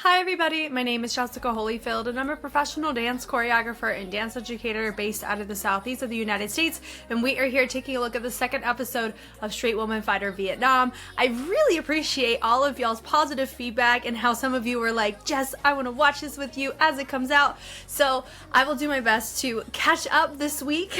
Hi everybody, my name is Jessica Holyfield and I'm a professional dance choreographer and dance educator based out of the southeast of the United States, and we are here taking a look at the second episode of Straight Woman Fighter Vietnam. I really appreciate all of y'all's positive feedback and how some of you were like, Jess, I want to watch this with you as it comes out. So I will do my best to catch up this week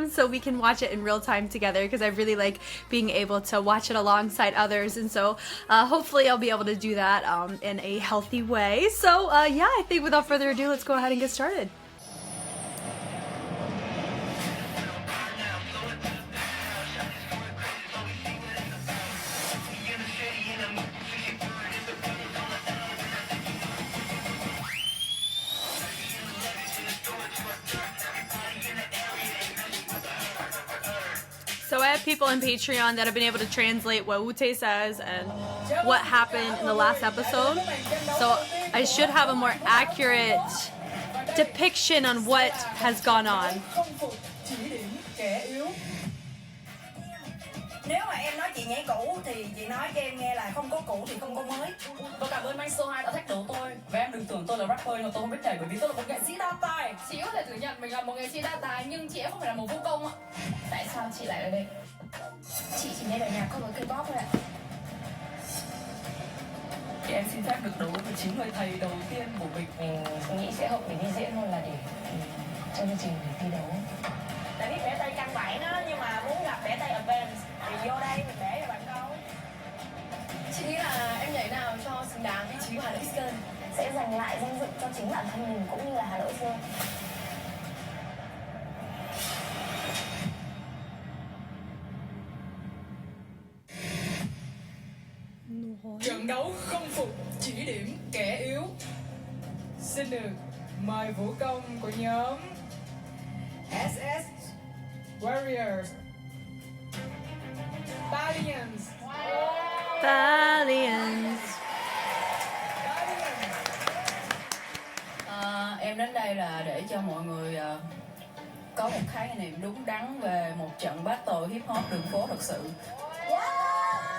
so we can watch it in real time together, because I really like being able to watch it alongside others, and so hopefully I'll be able to do that in a healthy way. So yeah, I think without further ado, let's go ahead and get started. So I have people on Patreon that have been able to translate what Ute says and what happened in the last episode. So I should have a more accurate depiction on what has gone on. Nếu mà em nói chị nhảy cũ thì chị nói cho em nghe là không có cũ thì không có mới. Và cảm ơn anh số 2 đã thách đố tôi. Và em đừng tưởng tôi là rapper nhưng mà tôi không biết nhảy bởi vì tôi là một nghệ sĩ đa tài. Chị có thể thừa nhận mình là một nghệ sĩ đa tài nhưng chị không phải là một vũ công ạ. Tại sao chị lại ở đây? Chị chỉ nghe bài nhạc có với K-pop thôi ạ. Thì em xin phép được đấu với 9 người thầy đầu tiên của mình. Mình nghĩ sẽ học để đi diễn hơn là để trong chương trình thi đấu. Tại biết bẻ tay căn bản á, nhưng mà muốn gặp bẻ tay advanced thì vô đây mình bẻ cho bạn câu. Chị nghĩ là em nhảy nào cho xứng đáng vị trí của HANOIXGIRLS sẽ giành lại danh dự cho chính bản thân mình cũng như là HANOIXGIRLS. Trận đấu không phục chỉ điểm kẻ yếu. Xin được mời vũ công của nhóm SS Warriorz Valiants. Em đến đây là để cho mọi người có một khái niệm đúng đắn về một trận battle hip hop đường phố thật sự.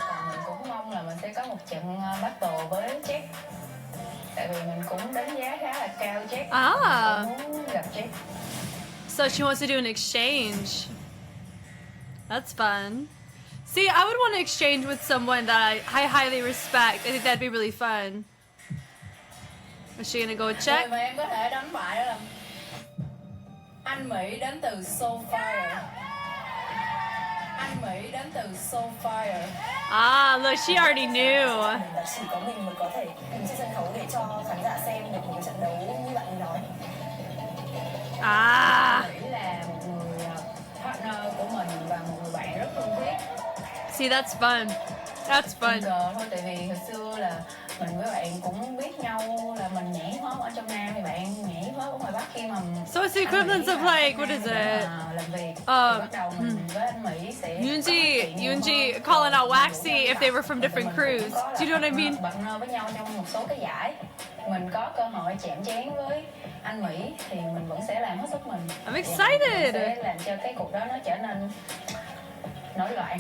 Và mình cũng mong là mình sẽ có một trận battle với Jack. Tại vì mình cũng đánh giá khá là cao Jack. Mình muốn gặp Jack. So she wants to do an exchange. That's fun. See, I would want to exchange with someone that I highly respect. I think that'd be really fun. Is she gonna go check? Người mà em có thể đánh bại đó là anh Mỹ đến từ Soulfire. Anh Mỹ đến từ Soulfire. Ah, look, she already knew. Chỉ có mình mới có thể đứng trên sân khấu để cho khán giả xem được một trận đấu như bạn ấy nói. Ah. Mỹ là một người partner của mình và một người bạn rất thân thiết. See, that's fun. That's fun. Giờ thôi, tại vì hồi xưa là mình với bạn cũng biết nhau, là mình nhảy hip hop ở trong Nam thì bạn nhảy hip hop ở ngoài Bắc. Khi mà So it's the equivalent of like, what is it? làm việc, bắt đầu mình với anh Mỹ sẽ Yoonji calling out Waxy if they were from different crews. Do you know what I mean? Partner với nhau trong một số cái giải, mình có cơ hội chạm trán với anh Mỹ thì mình vẫn sẽ làm hết sức mình. I'm excited. Sẽ làm cho cái cuộc đó nó trở nên nổi loạn.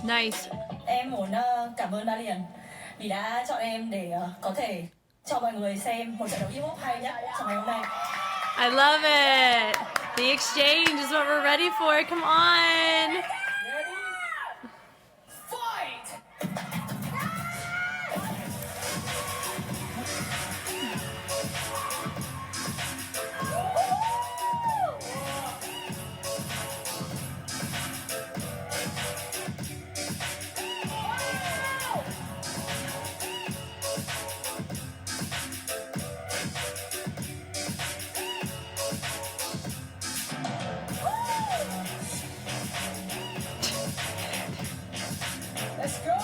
Nice. Em muốn cảm ơn Valiant vì đã chọn em để có thể cho mọi người xem một trận đấu hip hop hay nhất trong ngày hôm nay. I love it. The exchange is what we're ready for. Come on. Let's go!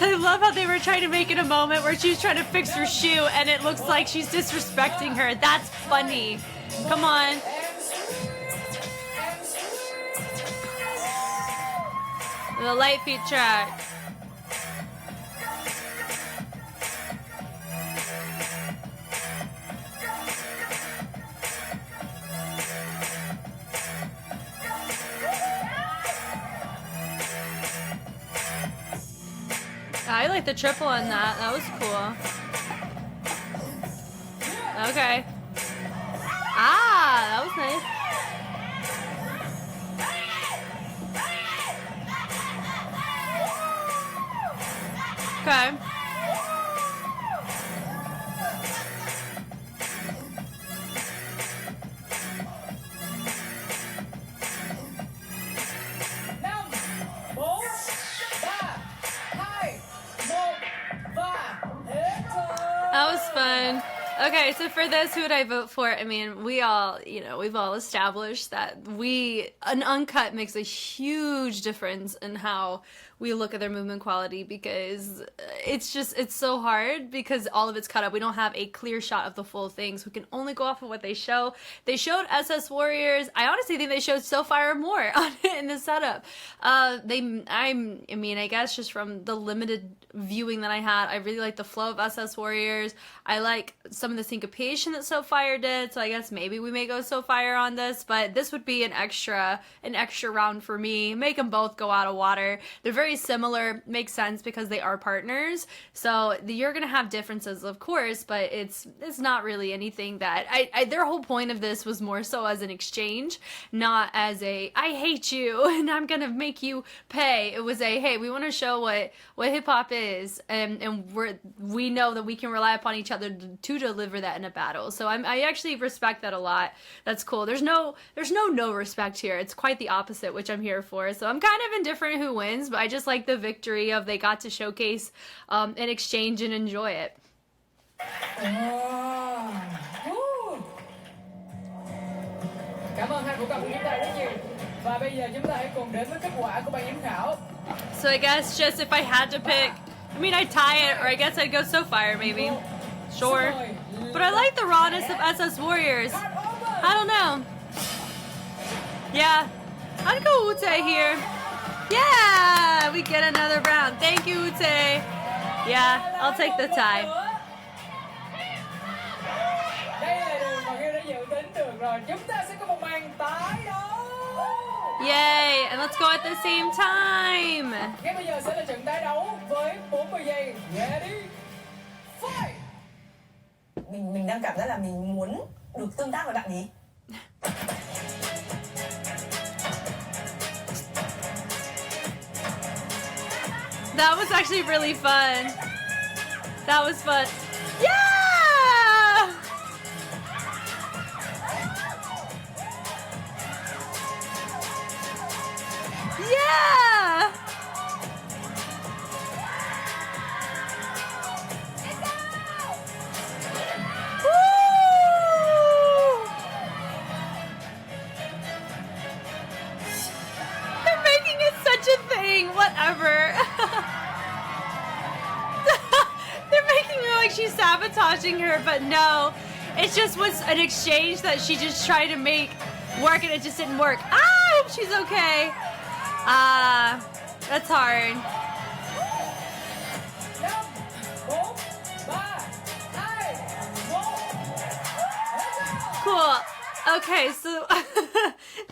I love how they were trying to make it a moment where she's trying to fix her shoe and it looks like she's disrespecting her. That's funny. Come on. The light feet track. I like the triple on that. That was cool. Okay. Ah, that was nice. Okay. That was fun. Okay, so for this, who would I vote for? I mean, we all, we've all established that an uncut makes a huge difference in how we look at their movement quality, because it's so hard because all of it's cut up. We don't have a clear shot of the full thing, so we can only go off of what they show. They showed SS Warriorz. I honestly think they showed SoFire more on it in the setup. I guess just from the limited viewing that I had, I really like the flow of SS Warriorz. I like some of the syncopation that SoFire did, so I guess maybe we may go SoFire on this, but this would be an extra round for me. Make them both go out of water. They're very similar, makes sense because they are partners, so you're gonna have differences, of course, but it's not really anything that their whole point of this was more so as an exchange, not as a I hate you and I'm gonna make you pay. It was a hey, we want to show what hip-hop is, and we know that we can rely upon each other to deliver that in a battle. So I actually respect that a lot. That's cool. There's no respect here. It's quite the opposite, which I'm here for. So I'm kind of indifferent who wins, but I just like the victory of they got to showcase an exchange and enjoy it. Cảm ơn hai vũ công của chúng ta rất nhiều. Và bây giờ chúng ta hãy cùng đến với kết quả của ban giám khảo. So I guess just if I had to pick, I mean, I'd tie it, or I guess I'd go SoFire maybe. Sure. But I like the rawness of SS Warriorz. I don't know. Yeah. I'd go Ute here. Yeah! We get another round. Thank you, Ute. Yeah, I'll take the tie. Đây là Đường và Gil đã dự tính được rồi. Chúng ta sẽ có một màn tái đấu. Yay! And let's go at the same time. Ngay bây giờ sẽ là trận tái đấu với 40 giây. Ready? Fight! Mình đang cảm giác là mình muốn được tương tác với bạn ấy. That was actually really fun. That was fun. Yeah! Yeah! Woo! They're making it such a thing. Whatever. They're making her like she's sabotaging her, but no. It just was an exchange that she just tried to make work, and it just didn't work. Ah, I hope she's okay. That's hard. Cool. Okay, so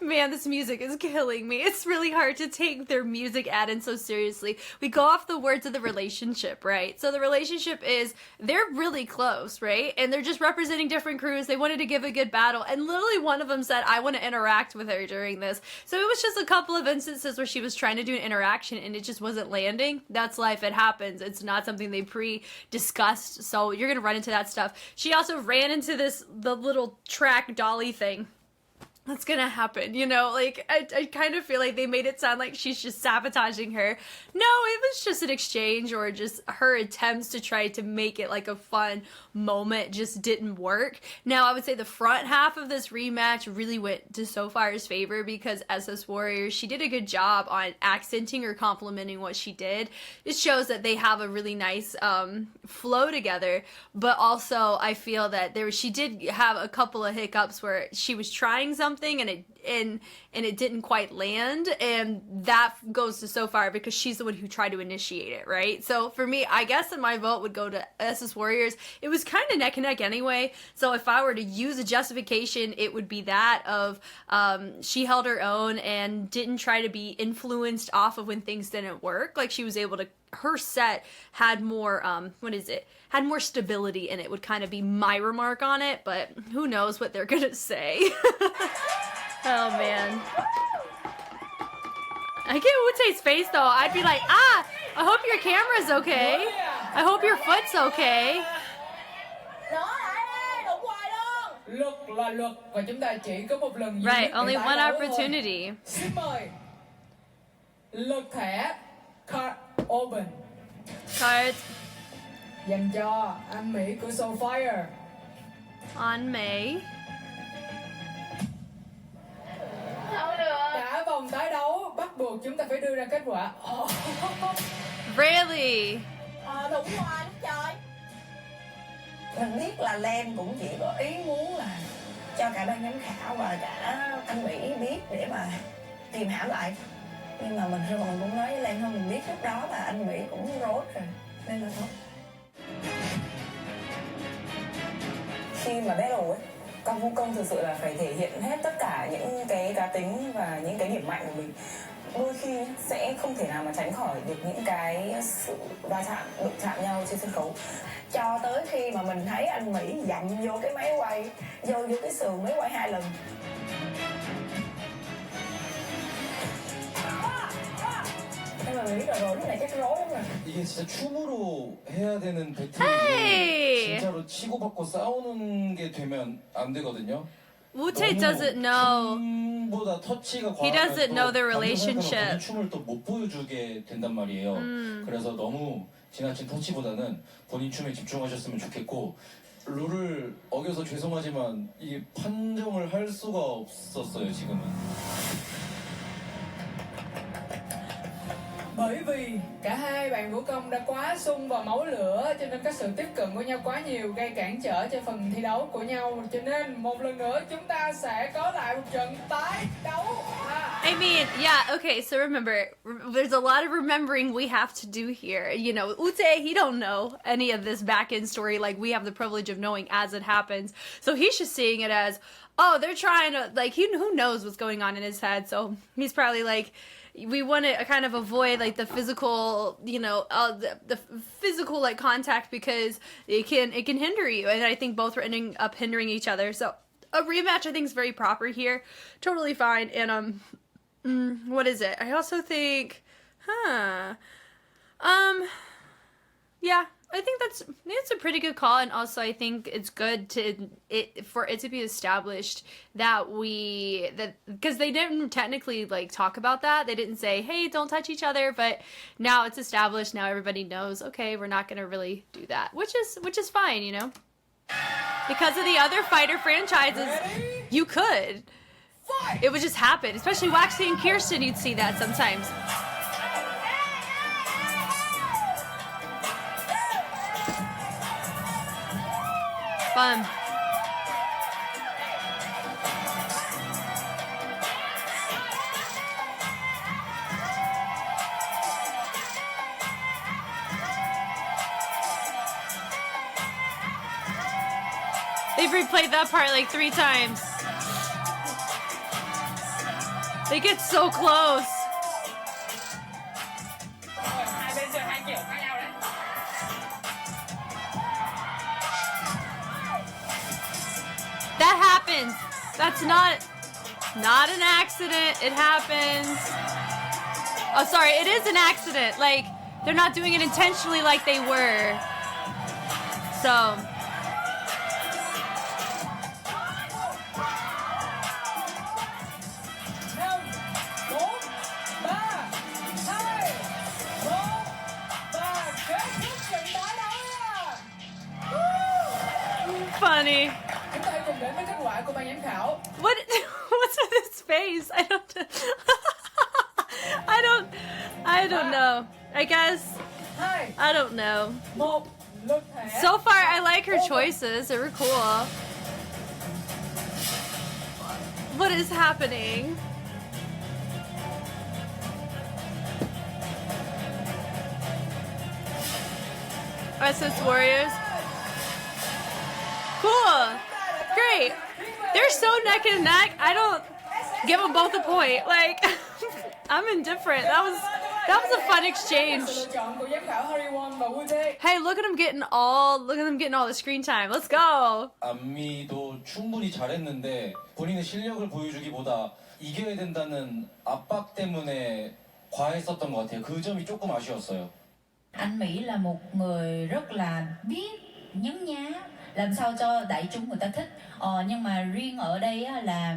man, this music is killing me. It's really hard to take their music add-in so seriously. We go off the words of the relationship, right? So the relationship is they're really close, right? And they're just representing different crews. They wanted to give a good battle, and literally one of them said, I want to interact with her during this. So it was just a couple of instances where she was trying to do an interaction and it just wasn't landing. That's life. It happens. It's not something they pre-discussed, so you're gonna run into that stuff. She also ran into the little track dolly thing. That's gonna happen, like I kind of feel like they made it sound like she's just sabotaging her. No, it was just an exchange, or just her attempts to try to make it like a fun moment just didn't work. Now I would say the front half of this rematch really went to SoFire's favor, because SS Warriorz, she did a good job on accenting or complimenting what she did. It shows that they have a really nice flow together, but also I feel that she did have a couple of hiccups where she was trying something and and it didn't quite land, and that goes to so far because she's the one who tried to initiate it, right? So for me, I guess that my vote would go to SS Warriorz. It was kind of neck and neck anyway, so if I were to use a justification, it would be that of she held her own and didn't try to be influenced off of when things didn't work. Like, she was able to, her set had more had more stability in it, would kind of be my remark on it, but who knows what they're gonna say. Oh man, I get Wu-Tae's face though. I'd be like, I hope your camera's okay, I hope your foot's okay. Nói lại đi, đụng hoài luôn. Luật là luật và chúng ta chỉ có một lần duy Right, nhất để only tái one đấu thôi. opportunity. Xin mời lượt thẻ card open Cards dành cho anh Mỹ của Soulfire. on May. Không được. Cả vòng tái đấu bắt buộc chúng ta phải đưa ra kết quả. Really? Đụng hoài lắm trời. Mình biết là Len cũng chỉ có ý muốn là cho cả ban giám khảo và cả anh Mỹ biết để mà tìm hiểu lại. Nhưng mà mình cũng nói với Len thôi, mình biết lúc đó là anh Mỹ cũng rốt rồi, nên là thôi. Khi mà battle ấy, con vũ công thực sự là phải thể hiện hết tất cả những cái cá tính và những cái điểm mạnh của mình. Đôi khi sẽ không thể nào mà tránh khỏi được những cái sự va chạm, đụng chạm nhau trên sân khấu. Cho tới khi mà mình thấy anh Mỹ dặm vô cái máy quay, vô cái sườn máy quay 2 lần. Nhưng mà mình biết rồi, lúc này chắc rối lắm rồi. 이게 진짜 춤으로 해야 되는 Hey! 배틀이 진짜로 치고받고 싸우는 게 되면 안 되거든요. Wu-Tae doesn't know. 춤보다 터치가 He doesn't know their relationship. 본인 춤을 또 못 보여주게 된단 말이에요. 그래서 너무 지나친 터치보다는 본인 춤에 집중하셨으면 좋겠고, 룰을 어겨서 죄송하지만 이게 판정을 할 수가 없었어요 지금은. Bởi vì cả hai bạn vũ công đã quá sung vào máu lửa, cho nên có sự tiếp cận của nhau quá nhiều, gây cản trở cho phần thi đấu của nhau. Cho nên một lần nữa chúng ta sẽ có lại một trận tái đấu. I mean, yeah, okay, so remember, there's a lot of remembering we have to do here. You know, Wu-Tae, he don't know any of this back-end story like we have the privilege of knowing as it happens. So he's just seeing it as, oh, they're trying to, like, who knows what's going on in his head. So he's probably like, we want to kind of avoid like the physical, you know, the physical like contact because it can hinder you. And I think both are ending up hindering each other. So a rematch I think is very proper here. Totally fine. And what is it? I also think, yeah, I think it's a pretty good call, and also I think it's good for it to be established that because they didn't technically like talk about that. They didn't say, hey, don't touch each other, but now it's established. Now everybody knows, okay, we're not gonna really do that, which is fine, you know. Because of the other fighter franchises, you could. It would just happen, especially Waxy and Kirsten. You'd see that sometimes. Fun. They've replayed that part like 3 times. They get so close. That happens. That's not an accident. It happens. Oh, sorry. It is an accident. Like, they're not doing it intentionally like they were. So. Funny. Chúng ta hãy cùng đến với kết quả của ban giám khảo. What's with his face? I don't know. I guess I don't know. Một lượt thẻ. So far I like her choices. They were cool. What is happening? SS Warriorz. Cool. Great. They're so neck and neck. I don't give them both a point. Like, I'm indifferent. That was a fun exchange. Hey, look at them getting all the screen time. Let's go. 안미도 충분히 잘했는데 본인의 실력을 보여주기보다 이겨야 된다는 압박 때문에 과했었던 것 같아요. 그 점이 조금 아쉬웠어요. Anh Mỹ là một người rất là biết nhấn nhá, làm sao cho đại chúng người ta thích. Nhưng mà riêng ở đây á, là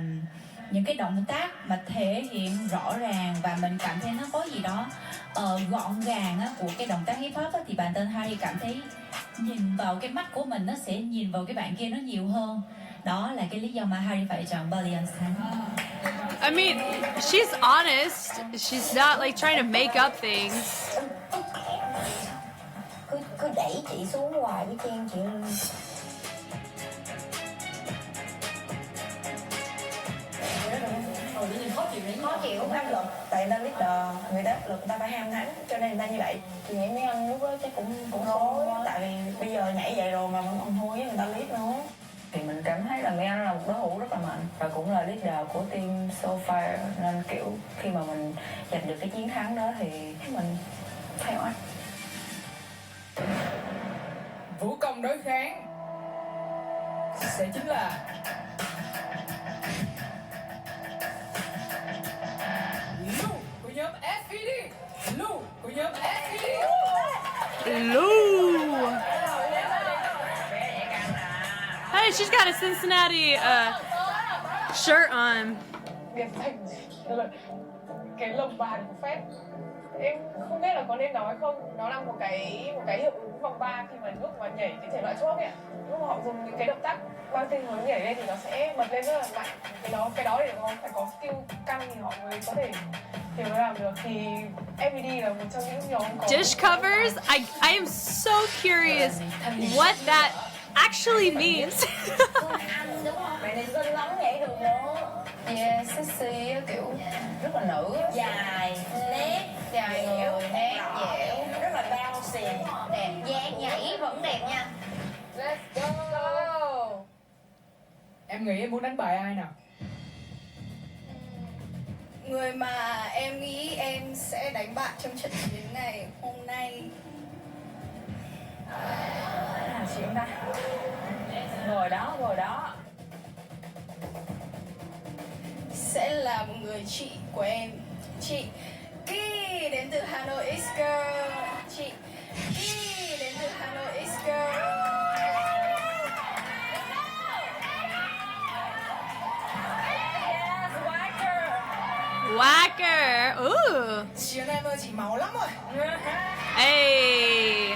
những cái động tác mà thể hiện rõ ràng và mình cảm thấy nó có gì đó gọn gàng á, của cái động tác hip hop á, thì bản thân Harry cảm thấy nhìn vào cái mắt của mình nó sẽ nhìn vào cái bạn kia nó nhiều hơn. Đó là cái lý do mà Harry phải chọn Balance. I mean, she's honest. She's not like trying to make up things. Cứ đẩy chị xuống hoài với chen chị. Khó chịu cũng áp lực, tại người ta leader, người ta áp lực, người ta phải ham thắng, cho nên người ta như vậy. Chị nghĩ mấy anh lúc đó chắc cũng Thôi, tại vì bây giờ nhảy vậy rồi mà ông thua với người ta lead nữa. Thì mình cảm thấy là mấy anh là một đối thủ rất là mạnh và cũng là leader của team So Fire, nên kiểu khi mà mình giành được cái chiến thắng đó thì mình theo anh. Vũ công đối kháng sẽ chính là Lu của nhóm F.E.D. Lu của nhóm F.E.D. Lou. Hey, she's got a Cincinnati shirt on. Điển thành là cái lồng bàn của F.E.D. Em không biết là có nên nói không, nó là một cái hiệu ứng vòng 3 khi mà lúc mà nhảy cái thể loại chốt ấy ạ. Lúc mà họ dùng những cái động tác bao tinh hướng nhảy lên thì nó sẽ bật lên rất là mạnh. Cái đó để nó phải có skill căng thì họ mới có thể thì mới làm được. Thì F.E.D là một trong những nhóm có Dish covers? I am so curious what that actually means. anh đúng không? Mày này xinh lắm nhảy được nữa. Yeah, sexy kiểu rất là nữ, Dài, nét, dài người, nét, dẻo, rất là bouncing. đẹp, Dáng nhảy vẫn đẹp nha. Let's go. Em nghĩ em muốn đánh bại ai nào? Người mà em nghĩ em sẽ đánh bại trong trận chiến ngày hôm nay À, chị ta ngồi đó sẽ là một người chị của em, chị Ki đến từ Hanoi X-Girls. Chị Ki đến từ Hanoi X-Girls. Whacker. Ooh. Chiến em ơi, chị máu lắm rồi. Hey.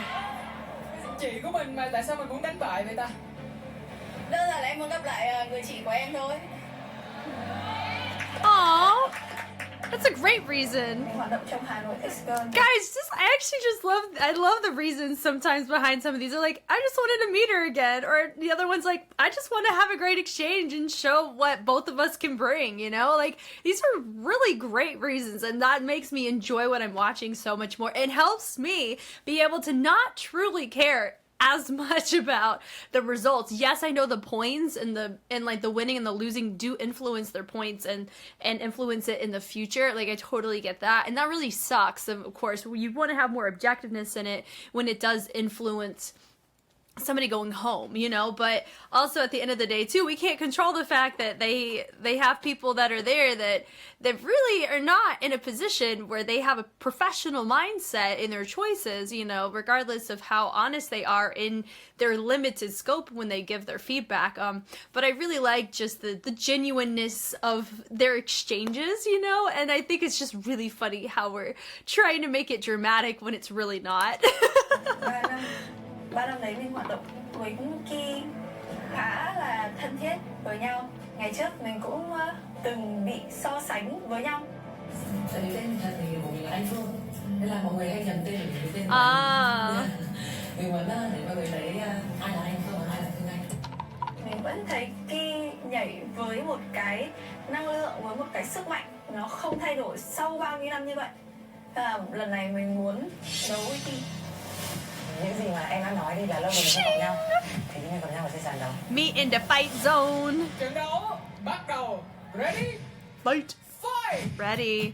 Chị của mình mà tại sao mình muốn đánh bại vậy ta? Đơn giản là em muốn gặp lại người chị của em thôi. Aw. That's a great reason. hoạt động trong Hanoi X-Girls. Guys, I love the reasons sometimes behind some of these. They're like, I just wanted to meet her again. Or the other one's like, I just want to have a great exchange and show what both of us can bring, you know? Like, these are really great reasons, and that makes me enjoy what I'm watching so much more. It helps me be able to not truly care as much about the results. Yes, I know the points and like the winning and the losing do influence their points and influence it in the future. Like, I totally get that. And that really sucks. Of course, you want to have more objectiveness in it when it does influence somebody going home, you know, but also at the end of the day too, we can't control the fact that they have people that are there that really are not in a position where they have a professional mindset in their choices, you know, regardless of how honest they are in their limited scope when they give their feedback. But I really like just the genuineness of their exchanges, you know, and I think it's just really funny how we're trying to make it dramatic when it's really not. 3 năm đấy mình hoạt động với Ki khá là thân thiết với nhau. Ngày trước mình cũng từng bị so sánh với nhau. Tại vì tên thật thì một người là Anh Phương, nên là mọi người hay nhầm tên là mình tên mình muốn để mọi người thấy ai là Anh Phương và ai là Phương Anh. Mình vẫn thấy Ki nhảy với một cái năng lượng, với một cái sức mạnh nó không thay đổi sau bao nhiêu năm như vậy. Lần này mình muốn đấu với team. Những gì mà em đã nói đi là lâu rồi mình không gặp nhau. Thì chúng mình gặp nhau ở trên sàn đấu. Meet in the fight zone. Trận đấu bắt đầu. Ready? Fight. Fight! Ready.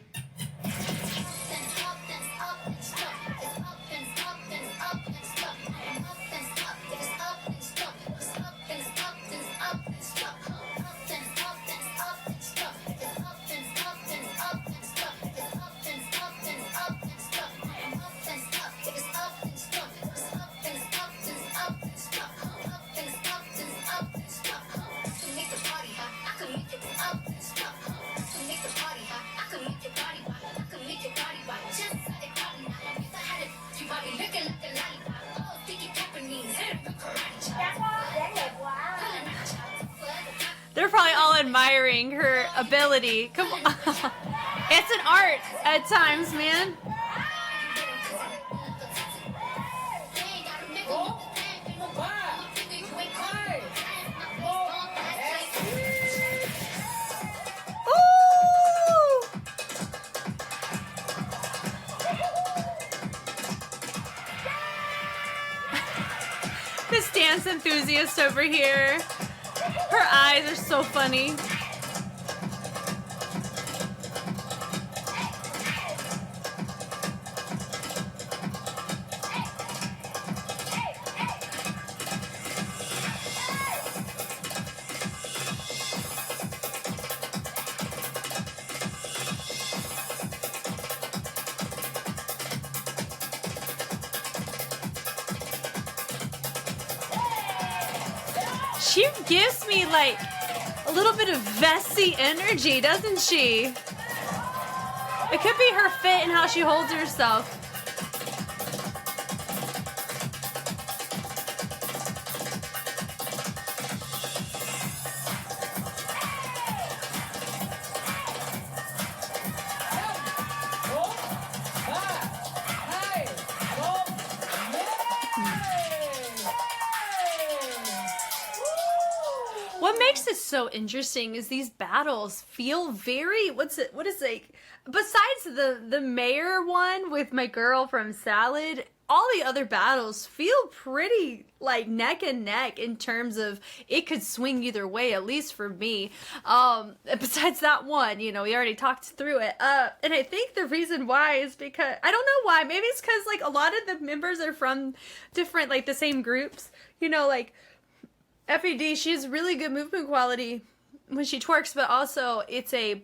They're probably all admiring her ability. Come on. It's an art at times, man. Ooh! This dance enthusiast over here. Her eyes are so funny. She gives me like a little bit of Vessi energy, doesn't she? It could be her fit and how she holds herself. What makes it so interesting is these battles feel very, what is like, besides the mayor one with my girl from Salad, all the other battles feel pretty like neck and neck in terms of it could swing either way, at least for me. Besides that one, you know, we already talked through it. And I think the reason why is because, I don't know why, maybe it's because like a lot of the members are from different, like the same groups, you know, like F.E.D, she has really good movement quality when she twerks, but also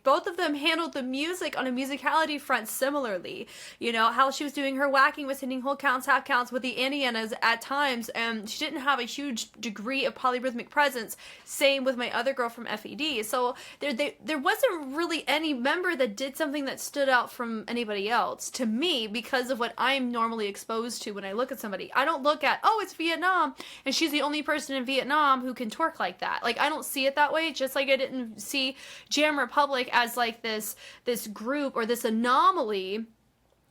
both of them handled the music on a musicality front similarly. You know, how she was doing her whacking was hitting whole counts, half counts with the Indianas at times, and she didn't have a huge degree of polyrhythmic presence. Same with my other girl from F.E.D. So there wasn't really any member that did something that stood out from anybody else to me because of what I'm normally exposed to when I look at somebody. I don't look at, oh, it's Vietnam, and she's the only person in Vietnam who can twerk like that. Like, I don't see it that way, just like I didn't see Jam Republic as like this group or this anomaly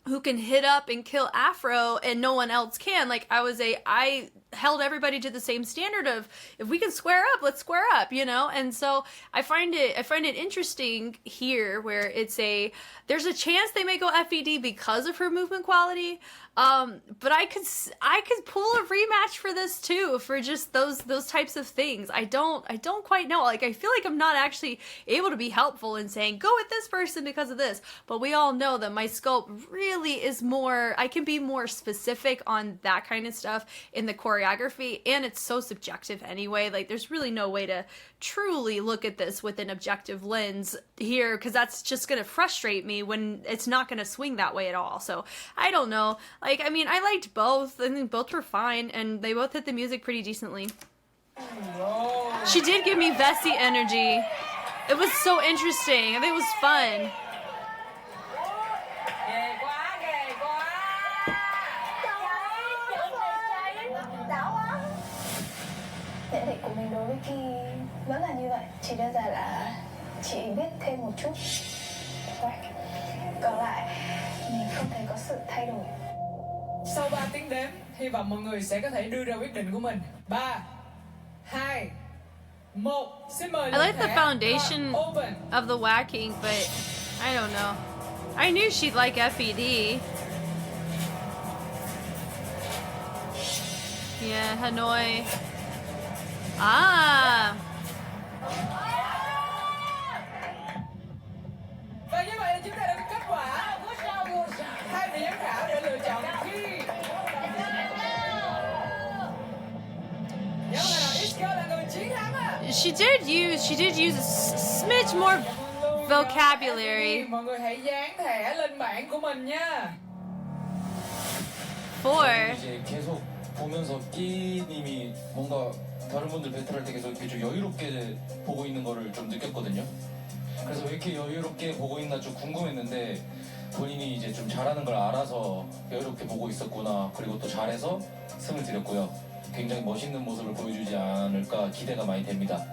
who can hit up and kill Afro and no one else can. Like, I held everybody to the same standard of, if we can square up, let's square up, you know? And so I find it interesting here where there's a chance they may go F.E.D because of her movement quality. But I could pull a rematch for this too, for just those types of things. I don't quite know. Like, I feel like I'm not actually able to be helpful in saying, go with this person because of this. But we all know that my scope really is more, I can be more specific on that kind of stuff in the choreography, and it's so subjective anyway. Like, there's really no way to truly look at this with an objective lens here, because that's just gonna frustrate me when it's not gonna swing that way at all. So I don't know. Like, I mean, I liked both. I think both were fine, and they both hit the music pretty decently. She did give me Vessi energy. It was so interesting. I think it was fun. Nhận định của mình đối với Ki vẫn là như vậy, chỉ đơn giản là chị biết thêm một chút. Còn lại mình không thấy có sự thay đổi. Sau 3 tiếng đếm, hy vọng mọi người sẽ có thể đưa ra quyết định của mình. 3, 2, 1. Xin mời I like the Thẻ foundation và Open. of the whacking, but I don't know. I knew she'd like F.E.D. Yeah, Hanoi. Ah! Và như vậy là chúng ta đã có kết quả. Hai vị giám khảo đã lựa chọn khi nhóm Hanoi X-Girls là người chiến thắng à. She did use a smidge more vocabulary. Mọi người hãy dán thẻ lên bảng của mình nha. For 이제 계속 보면서 끼님이 뭔가 다른 분들 배틀할 때 계속 이렇게 좀 여유롭게 보고 있는 거를 좀 느꼈거든요. 그래서 왜 이렇게 여유롭게 보고 있나 좀 궁금했는데 본인이 이제 좀 잘하는 걸 알아서 여유롭게 보고 있었구나. 그리고 또 잘해서 승을 드렸고요. 굉장히 멋있는 모습을 보여주지 않을까 기대가 많이 됩니다.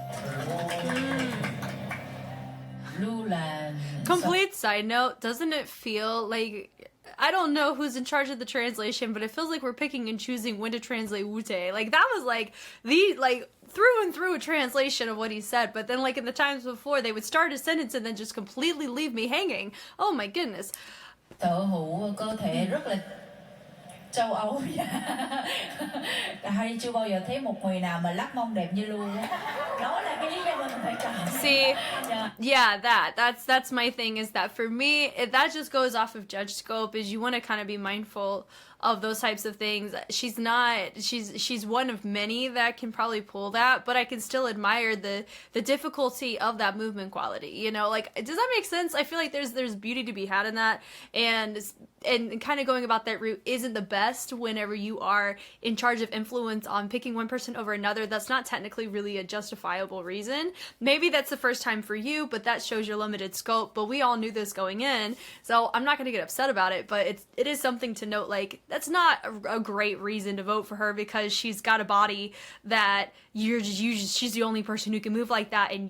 Lưu là complete side note, doesn't it feel like, I don't know who's in charge of the translation, but it feels like we're picking and choosing when to translate Wu-Tae. Like that was like the through and through a translation of what he said, but then like in the times before they would start a sentence and then just completely leave me hanging. Oh my goodness. sở hữu cơ thể rất là châu Âu. Hay chưa bao giờ thấy một người nào mà lắc mông đẹp như Lưu á. Đó là cái lý do mà mình phải chọn. See, yeah, that's my thing, is that for me, that just goes off of judge scope, is you want to kind of be mindful of those types of things. She's one of many that can probably pull that, but I can still admire the difficulty of that movement quality, you know, like, does that make sense? I feel like there's beauty to be had in that, and kind of going about that route isn't the best whenever you are in charge of influence on picking one person over another. That's not technically really a justifiable reason. Maybe that's the first time for you, but that shows your limited scope, but we all knew this going in, so I'm not going to get upset about it, but it is something to note, like, that's not a great reason to vote for her, because she's got a body that she's the only person who can move like that, and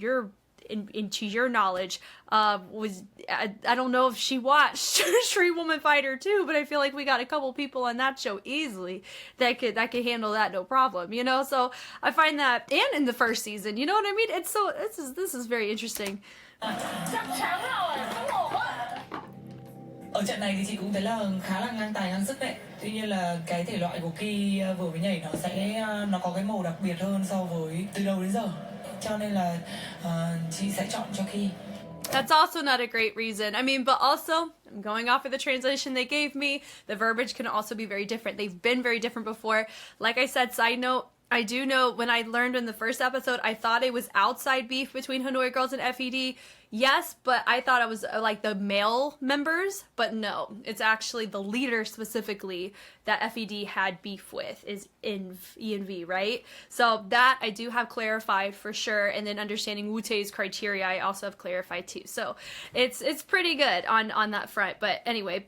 to your knowledge, I don't know if she watched Street Woman Fighter 2, but I feel like we got a couple people on that show easily that could handle that no problem, you know. So I find that, and in the first season, you know what I mean. This is very interesting. Ở trận này thì chị cũng thấy là khá là ngang tài ngang sức đấy. Tuy nhiên là cái thể loại của Ki vừa mới nhảy nó có cái màu đặc biệt hơn so với từ đầu đến giờ. Cho nên là chị sẽ chọn cho Ki. That's also not a great reason. I mean, but also, I'm going off of the translation they gave me. The verbiage can also be very different. They've been very different before. Like I said, side note, I do know when I learned in the first episode, I thought it was outside beef between Hanoi Girls and F.E.D. Yes, but I thought it was like the male members, but no, it's actually the leader specifically that F.E.D. had beef with is in E&V, right? So that I do have clarified for sure, and then understanding Wu-Tae's criteria I also have clarified too. So it's pretty good on that front. But anyway,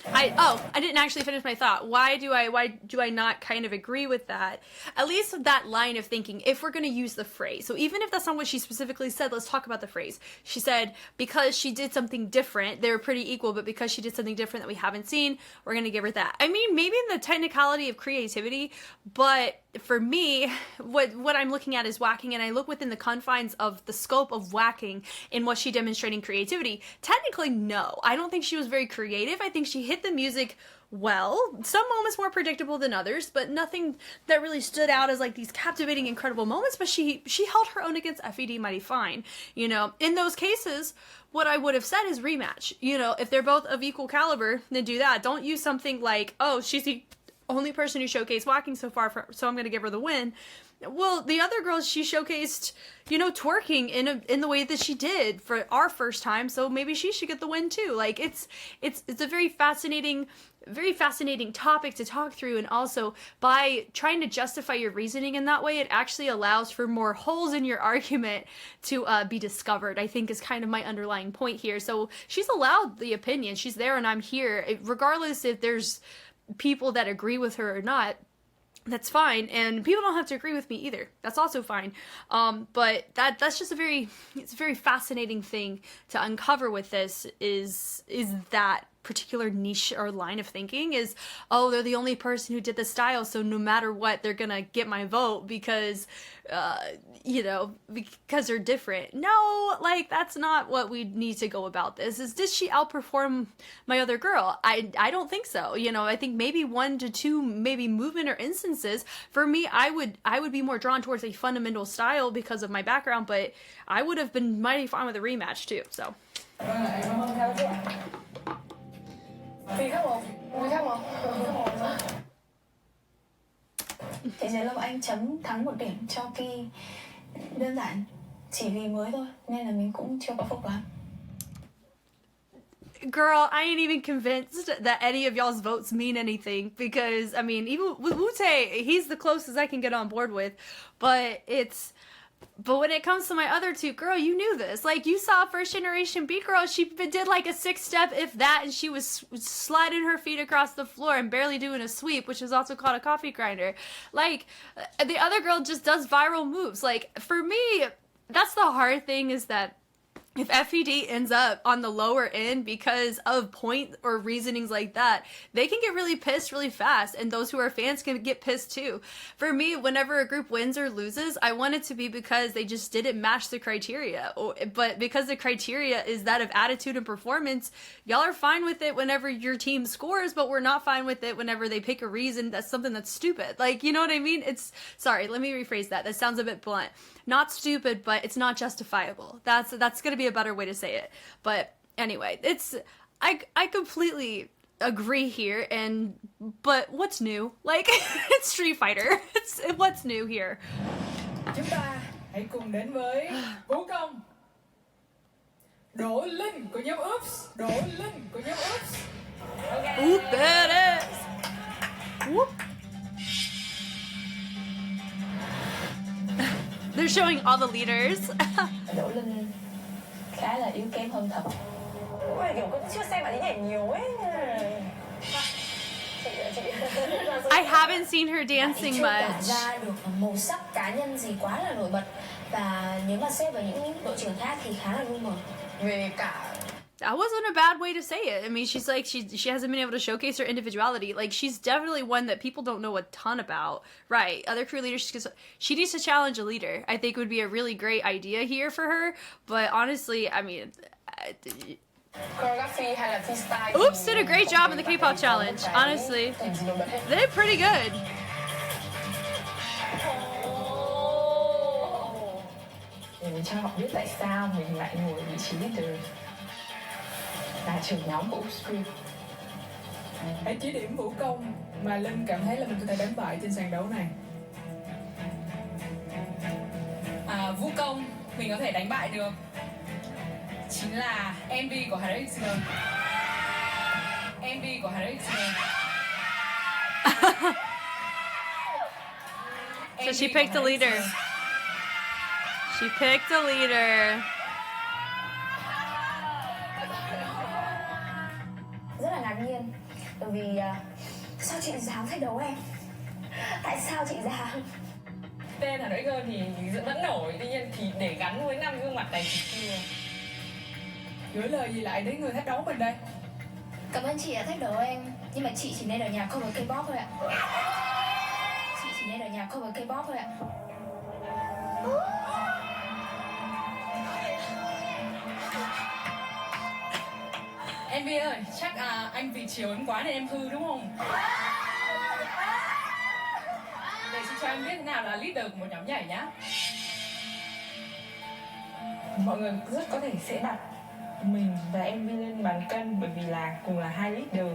I didn't actually finish my thought. Why do I not kind of agree with that? At least that line of thinking, if we're going to use the phrase. So even if that's not what she specifically said, let's talk about the phrase. She said, because she did something different, they were pretty equal, but because she did something different that we haven't seen, we're going to give her that. I mean, maybe in the technicality of creativity, but for me, what I'm looking at is whacking, and I look within the confines of the scope of whacking in what she demonstrating creativity. Technically, no. I don't think she was very creative. I think she hit the music well. Some moments more predictable than others, but nothing that really stood out as like these captivating, incredible moments. But she held her own against F.E.D. mighty fine. You know, in those cases, what I would have said is rematch. You know, if they're both of equal caliber, then do that. Don't use something like, oh, she's the only person who showcased walking so far, so I'm going to give her the win. Well, the other girls, she showcased, you know, twerking in the way that she did for our first time, so maybe she should get the win too. Like, it's a very fascinating topic to talk through, and also by trying to justify your reasoning in that way, it actually allows for more holes in your argument to be discovered, I think is kind of my underlying point here. So she's allowed the opinion, she's there and I'm here, regardless if there's people that agree with her or not. That's fine, and people don't have to agree with me either. That's also fine. But that's just it's a very fascinating thing to uncover with this is that particular niche or line of thinking is, oh, they're the only person who did the style, so no matter what, they're gonna get my vote because, you know, because they're different. No, like, that's not what we need to go about this. Is, did she outperform my other girl? I don't think so. You know, I think maybe 1 to 2 maybe movement or instances. For me, I would be more drawn towards a fundamental style because of my background, but I would have been mighty fine with a rematch too, so. Vì khác không? Vì khác không? Thế giới Lâm Anh chấm thắng 1 điểm cho Ki đơn giản chỉ vì mới thôi, nên là mình cũng chưa có phục lắm. Girl, I ain't even convinced that any of y'all's votes mean anything because, I mean, even with Wu-Tae, he's the closest I can get on board with, but when it comes to my other 2, girl, you knew this. Like, you saw first generation B girl, she did like a 6-step, if that, and she was sliding her feet across the floor and barely doing a sweep, which is also called a coffee grinder. Like, the other girl just does viral moves. Like, for me, that's the hard thing, is that if F.E.D ends up on the lower end because of point or reasonings like that, they can get really pissed really fast, and those who are fans can get pissed too. For me, whenever a group wins or loses, I want it to be because they just didn't match the criteria. But because the criteria is that of attitude and performance, y'all are fine with it whenever your team scores, but we're not fine with it whenever they pick a reason that's something that's stupid. Like, you know what I mean? Sorry, let me rephrase that. That sounds a bit blunt. Not stupid, but it's not justifiable. That's gonna be a better way to say it. But anyway, I completely agree here, but what's new? Like, it's Street Fighter. What's new here? Chúng ta hãy cùng đến với vũ công Đỗ Linh của nhóm Oops. Đỗ Linh của nhóm Oops. Oop, that is. Whoop. They're showing all the leaders. Đỗ Linh khá là yếu kém hơn thật. Ôi, kiểu cũng chưa xem bạn ấy nhảy nhiều ấy. I haven't seen her dancing chưa tỏa much. ra được màu sắc cá nhân gì quá là nổi bật, và nếu mà xếp vào những đội trưởng khác thì khá là lu mờ. Về cả That wasn't a bad way to say it. I mean, she's like, she hasn't been able to showcase her individuality. Like, she's definitely one that people don't know a ton about. Right. Other crew leaders, she needs to challenge a leader. I think would be a really great idea here for her. But honestly, I mean... choreography hay là freestyle. Oops did a great job in the K-pop challenge. Honestly. They did pretty good. Để mình cho họ biết tại sao mình lại ngồi vị trí leader, là trưởng nhóm của Upstream. Hãy chỉ điểm vũ công mà Linh cảm thấy là mình có thể đánh bại trên sàn đấu này. Vũ công mình có thể đánh bại được chính là MV của HANOIXGIRLS. MV của HANOIXGIRLS. So she picked a leader. She picked a leader. Rất là ngạc nhiên, bởi vì sao chị dám thách đấu em? Tại sao chị dám? Tên HANOIXGIRLS thì vẫn nổi, tuy nhiên thì để gắn với 5 gương mặt này thì chưa. Gửi lời gì lại đến người thách đấu mình đây? Cảm ơn chị đã thách đấu em, nhưng mà chị chỉ nên ở nhà cover K-pop thôi ạ. Chị chỉ nên ở nhà cover K-pop thôi ạ. Em Vi ơi, chắc anh vì chiều em quá nên em hư đúng không? Để chị cho em biết thế nào là leader của một nhóm nhảy nhá. Mọi người rất có thể sẽ đặt mình và em lên bàn cân, bởi vì là cùng là 2 leader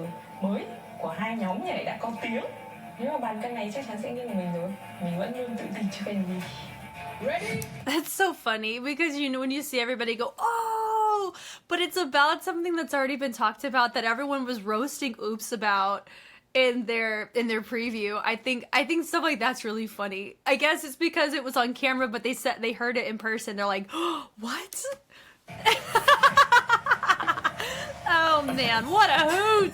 mới của 2 nhóm nhảy đã có tiếng. Nếu mà bàn cân này chắc chắn sẽ nghiêng mình rồi. Mình vẫn luôn tự tin trước anh Vi. Ready? That's so funny because, you know, when you see everybody go, oh, but it's about something that's already been talked about that everyone was roasting Oops about in their preview. I think stuff like that's really funny. I guess it's because it was on camera, but they heard it in person. They're like, oh, what? Oh man, what a hoot!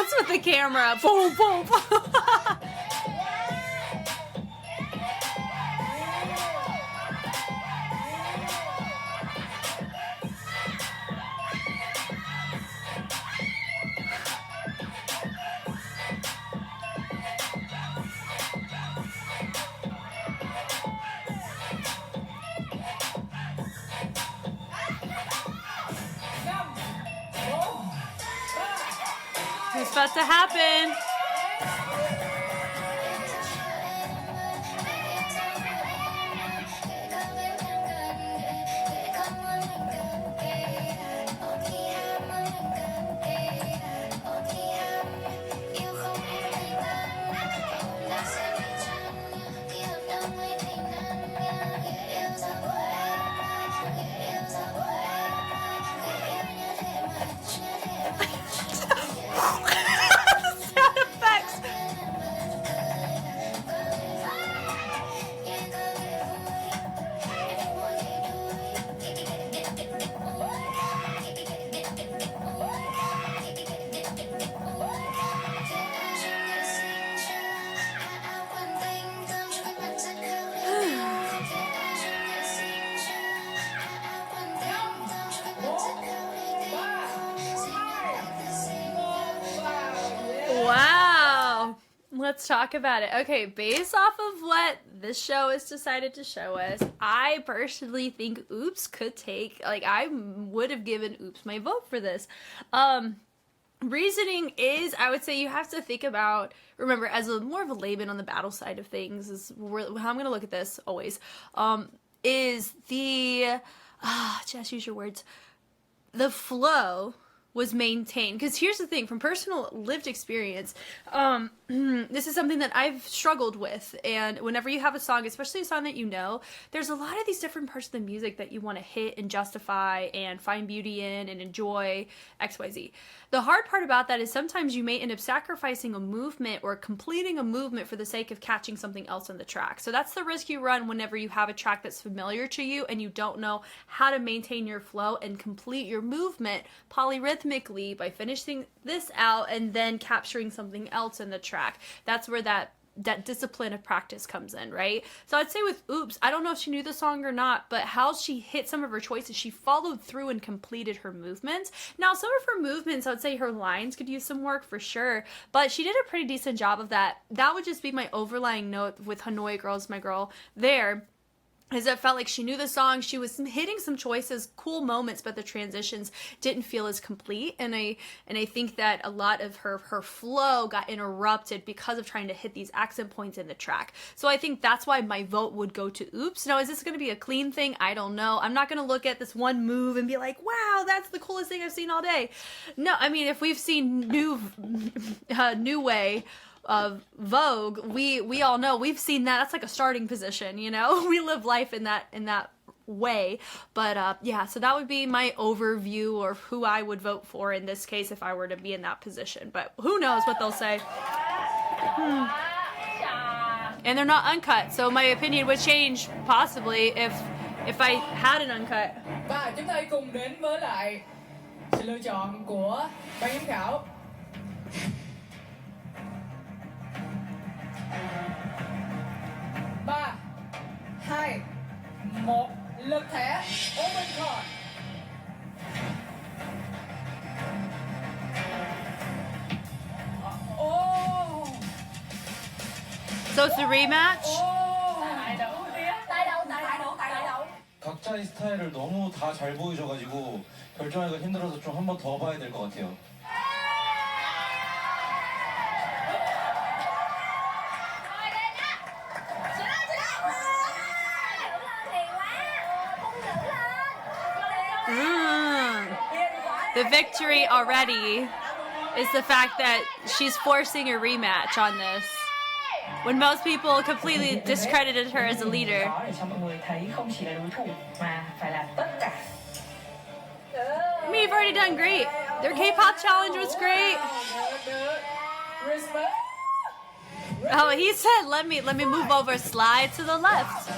What's with the camera? Boom, boom, boom. What's about to happen? Sound effects. Wow. Let's talk about it. Okay, based off of what this show has decided to show us, I personally think Oops could take, like, I would have given Oops my vote for this. Reasoning is, I would say you have to think about, remember, as a more of a layman on the battle side of things, is how I'm going to look at this always, is the, just use your words, the flow was maintained. Because here's the thing, from personal lived experience, this is something that I've struggled with, and whenever you have a song, especially a song that you know, there's a lot of these different parts of the music that you want to hit and justify and find beauty in and enjoy, XYZ. The hard part about that is sometimes you may end up sacrificing a movement or completing a movement for the sake of catching something else on the track. So that's the risk you run whenever you have a track that's familiar to you and you don't know how to maintain your flow and complete your movement polyrhythmically by finishing this out and then capturing something else in the track. That's where that discipline of practice comes in, right? So I'd say with Oops, I don't know if she knew the song or not, but how she hit some of her choices, she followed through and completed her movements. Now, some of her movements, I would say her lines could use some work for sure, but she did a pretty decent job of that. That would just be my overlying note with Hanoi Girls, my girl, there. Is it felt like she knew the song, she was hitting some choices, cool moments, but the transitions didn't feel as complete, and I think that a lot of her flow got interrupted because of trying to hit these accent points in the track. So I think that's why my vote would go to Oops. Now, is this going to be a clean thing? I don't know. I'm not going to look at this one move and be like, wow, that's the coolest thing I've seen all day. No, I mean, if we've seen New Way of Vogue, we all know, we've seen that. That's like a starting position, you know? We live life in that way. But yeah, so that would be my overview or who I would vote for in this case if I were to be in that position. But who knows what they'll say. And they're not uncut, so my opinion would change possibly if I had an uncut. Và chúng ta cùng đến với lại sự lựa chọn của ban giám khảo. 3, 2, 1, lật thẻ, open card. Oh. So it's a rematch? 각자의 스타일을 너무 다 잘 보여줘가지고 결정하기가 힘들어서 좀 한 번 더 봐야 될 것 같아요. The victory already is the fact that she's forcing a rematch on this, when most people completely discredited her as a leader. I mean, you've already done great. Their K-pop challenge was great. Oh, he said, let me move over, slide to the left.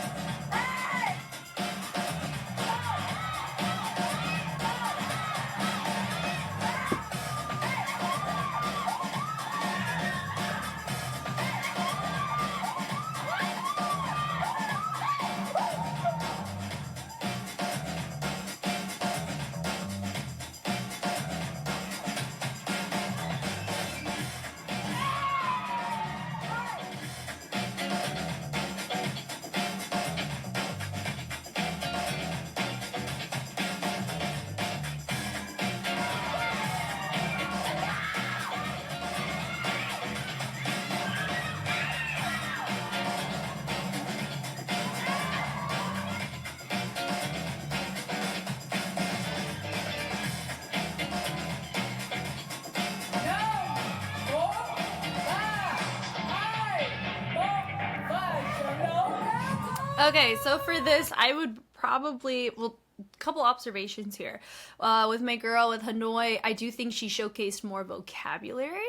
Okay, so for this, I would probably, well, couple observations here. With my girl, with Hanoi, I do think she showcased more vocabulary,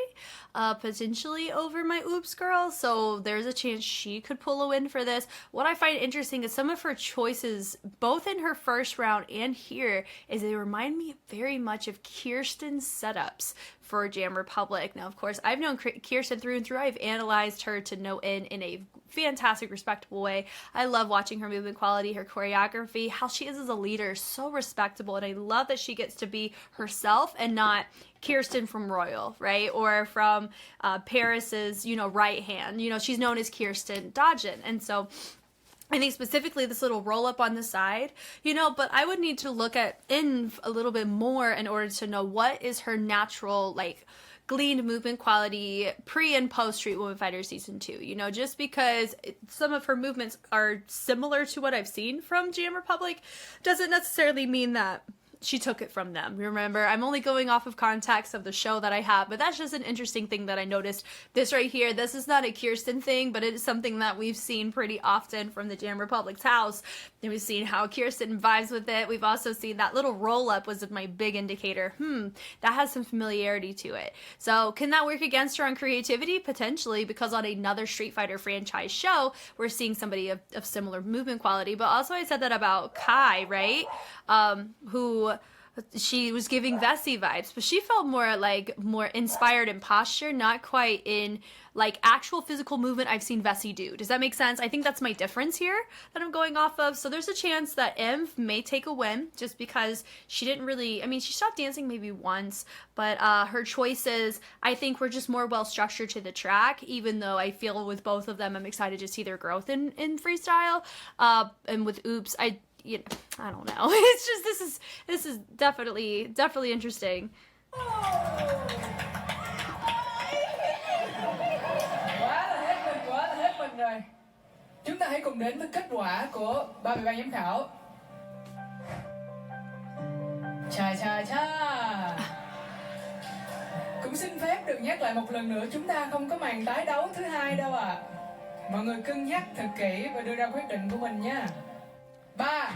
potentially over my Oops girl, so there's a chance she could pull a win for this. What I find interesting is some of her choices, both in her first round and here, is they remind me very much of Kirsten's setups for Jam Republic. Now, of course, I've known Kirsten through and through. I've analyzed her to no end in a fantastic, respectable way. I love watching her movement quality, her choreography, how she is as a leader, so respectable, and I love that she gets to be herself and not Kirsten from Royal, right? Or from Paris's, right hand. She's known as Kirsten Dodgen, and so I think specifically this little roll up on the side, but I would need to look at in a little bit more in order to know what is her natural, gleaned movement quality pre and post Street Woman Fighter Season 2. Just because some of her movements are similar to what I've seen from Jam Republic doesn't necessarily mean that she took it from them. Remember, I'm only going off of context of the show that I have, but that's just an interesting thing that I noticed. This right here, this is not a Kirsten thing, but it is something that we've seen pretty often from the Jam Republic's house. And we've seen how Kirsten vibes with it. We've also seen that little roll-up was my big indicator. That has some familiarity to it. So can that work against her on creativity? Potentially, because on another Street Fighter franchise show, we're seeing somebody of similar movement quality. But also I said that about Kai, right? Who she was giving Vessi vibes, but she felt more inspired in posture, not quite in actual physical movement I've seen Vessi do. Does that make sense? I think that's my difference here that I'm going off of. So there's a chance that Emv may take a win just because she didn't really, she stopped dancing maybe once, but her choices I think were just more well structured to the track, even though I feel with both of them I'm excited to see their growth in freestyle. And with Oops, I don't know. It's just this is definitely interesting. Quá là hết mình rồi. Chúng ta hãy cùng đến với kết quả của ba vị ban giám khảo. Cha. Cũng xin phép được nhắc lại một lần nữa, chúng ta không có màn tái đấu thứ hai đâu ạ. Mọi người cân nhắc thật kỹ và đưa ra quyết định của mình nha. 3,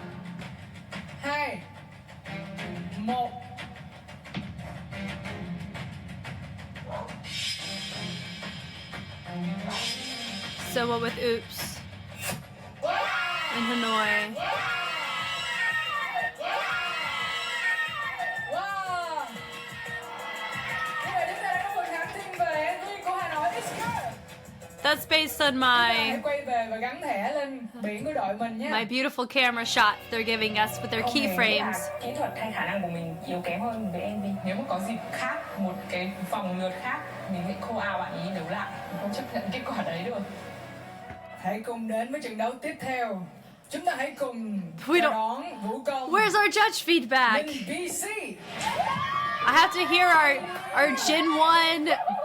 2, 1. So what with Oops and Hanoi? Wow! Như vậy chúng ta đã có phần thắng thiên về nguyên của Hanoi X-Girls. That's based on my my beautiful camera shot they're giving us with their keyframes. Kỹ thuật hay khả năng của mình yếu kém hơn với MV. Nếu mà có dịp khác, một cái vòng lượt khác, mình sẽ call out bạn ý đấu lại, mình không chấp nhận kết quả đấy được. Hãy cùng đến với trận đấu tiếp theo. Chúng ta hãy cùng đón vũ công. Where's our judge feedback? BC. I have to hear our Gen 1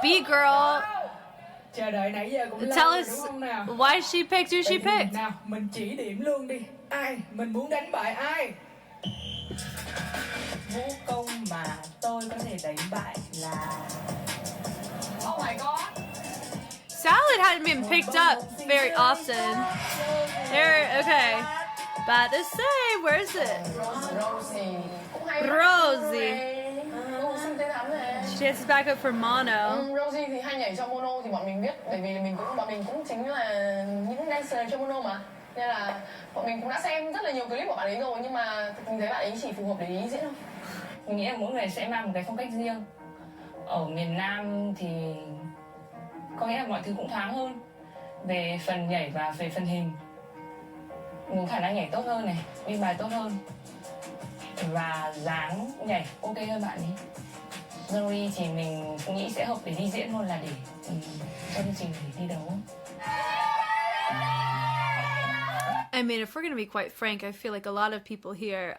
B girl. Chờ đợi nãy giờ cũng tell us why she picked who she picked. Nào, mình chỉ điểm luôn đi. Ai? Mình muốn đánh bại ai? Vũ công mà tôi có thể đánh bại là... Oh my god. Salad hadn't been picked up very often. There, okay. About to say, where is it? Rosie. She dances back up for mono. Rosie thì hay nhảy cho mono thì bọn mình biết, bởi vì bọn mình cũng chính là những dancer cho mono mà, nên là bọn mình cũng đã xem rất là nhiều clip của bạn ấy rồi, nhưng mà mình thấy bạn ấy chỉ phù hợp để ý diễn thôi. Mình nghĩ là mỗi người sẽ mang một cái phong cách riêng. Ở miền Nam thì có nghĩa là mọi thứ cũng thoáng hơn về phần nhảy và về phần hình. Mình khả năng nhảy tốt hơn này, biên bài tốt hơn và dáng nhảy ok hơn bạn ấy. Rory thì mình nghĩ sẽ hợp để đi diễn hơn là để cho chương trình để đi đấu. I mean, if we're going to be quite frank, I feel like a lot of people here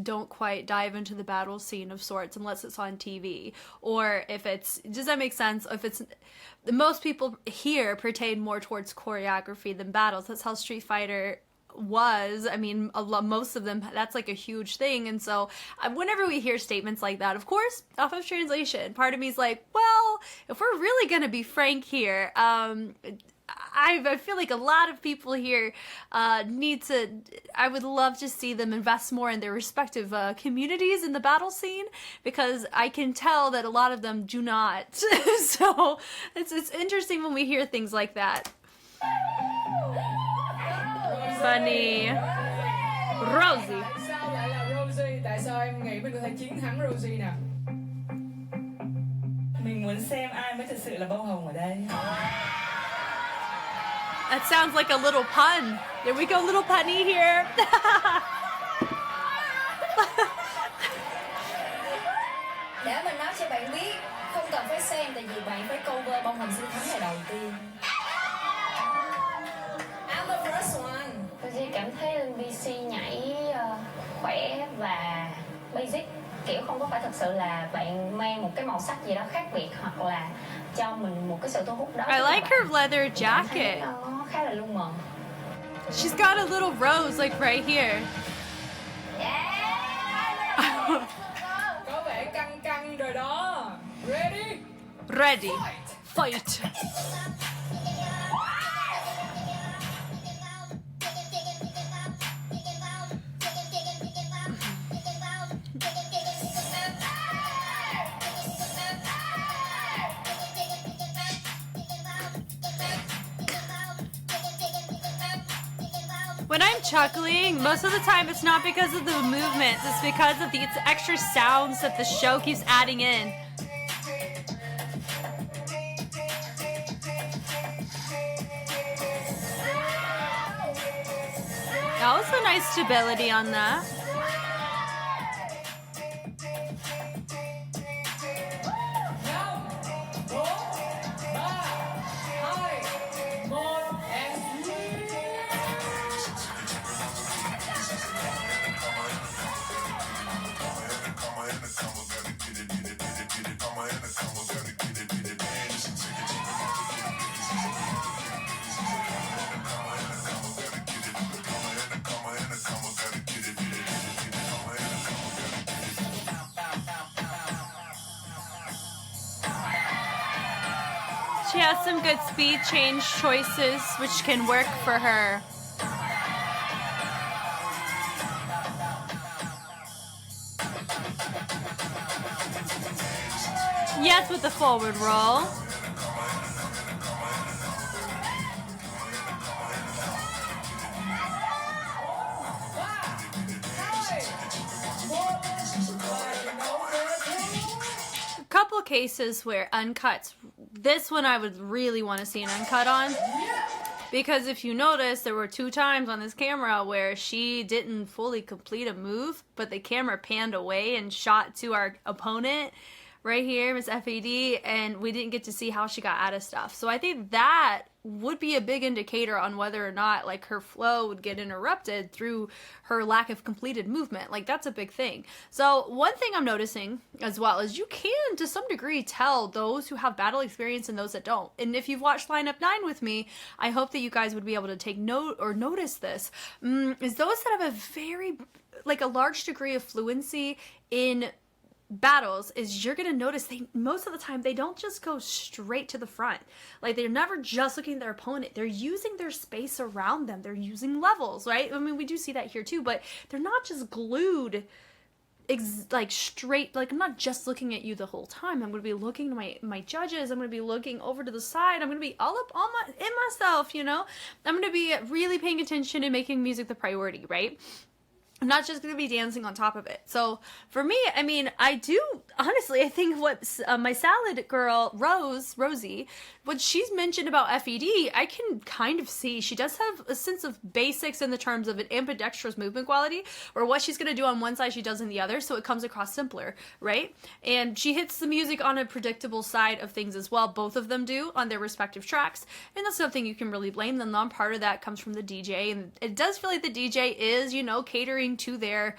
don't quite dive into the battle scene of sorts unless it's on TV. Or if it's, does that make sense? If it's, most people here pertain more towards choreography than battles. That's how Street Fighter was. I mean, most of them, that's like a huge thing. And so whenever we hear statements like that, of course, off of translation, part of me is like, well, if we're really going to be frank here, I feel like a lot of people here need to, I would love to see them invest more in their respective communities in the battle scene, because I can tell that a lot of them do not. So it's interesting when we hear things like that. Funny. Rosie. Tại sao lại là Rosie? Tại sao em nghĩ mình có thể chiến thắng Rosie nào? Mình muốn xem ai mới thực sự là bông hồng ở đây. That sounds like a little pun. There we go, little punny here. Để mình nói cho bạn biết, không cần phải xem, tại vì bạn phải cover bông hồng xinh thắm ngày đầu tiên. I'm the first one. Tôi chỉ cảm thấy BC nhảy khỏe và basic, kiểu không có phải thật sự là bạn mang một cái màu sắc gì đó khác biệt hoặc là cho mình một cái sự thu hút đó. I like her leather jacket. Nó khá là lu mờ. She's got a little rose like right here. Có vẻ căng căng rồi đó. Ready? Ready. Fight. When I'm chuckling, most of the time it's not because of the movements, it's because of the extra sounds that the show keeps adding in. That was a nice stability on that. She has some good speed change choices, which can work for her. Yes, with the forward roll. Couple cases where uncuts, this one I would really want to see an uncut on, because if you notice, there were 2 times on this camera where she didn't fully complete a move, but the camera panned away and shot to our opponent right here, Miss F.E.D, and we didn't get to see how she got out of stuff. So I think that would be a big indicator on whether or not like her flow would get interrupted through her lack of completed movement. Like that's a big thing. So one thing I'm noticing as well is you can to some degree tell those who have battle experience and those that don't. And if you've watched Lineup 9 with me, I hope that you guys would be able to take note or notice this, is those that have a very like a large degree of fluency in battles, is you're gonna notice they most of the time they don't just go straight to the front. Like they're never just looking at their opponent, they're using their space around them, they're using levels, right? I mean, we do see that here too, but they're not just glued like straight. Like I'm not just looking at you the whole time, I'm gonna be looking to my judges, I'm gonna be looking over to the side, I'm gonna be all up on myself, you know. I'm gonna be really paying attention and making music the priority, right? I'm not just going to be dancing on top of it. So for me, I mean, I do, honestly, I think what my salad girl, Rosie, what she's mentioned about F.E.D, I can kind of see. She does have a sense of basics in the terms of an ambidextrous movement quality, or what she's going to do on one side, she does on the other, so it comes across simpler, right? And she hits the music on a predictable side of things as well. Both of them do on their respective tracks, and that's nothing you can really blame them on. Part of that comes from the DJ, and it does feel like the DJ is, you know, catering catering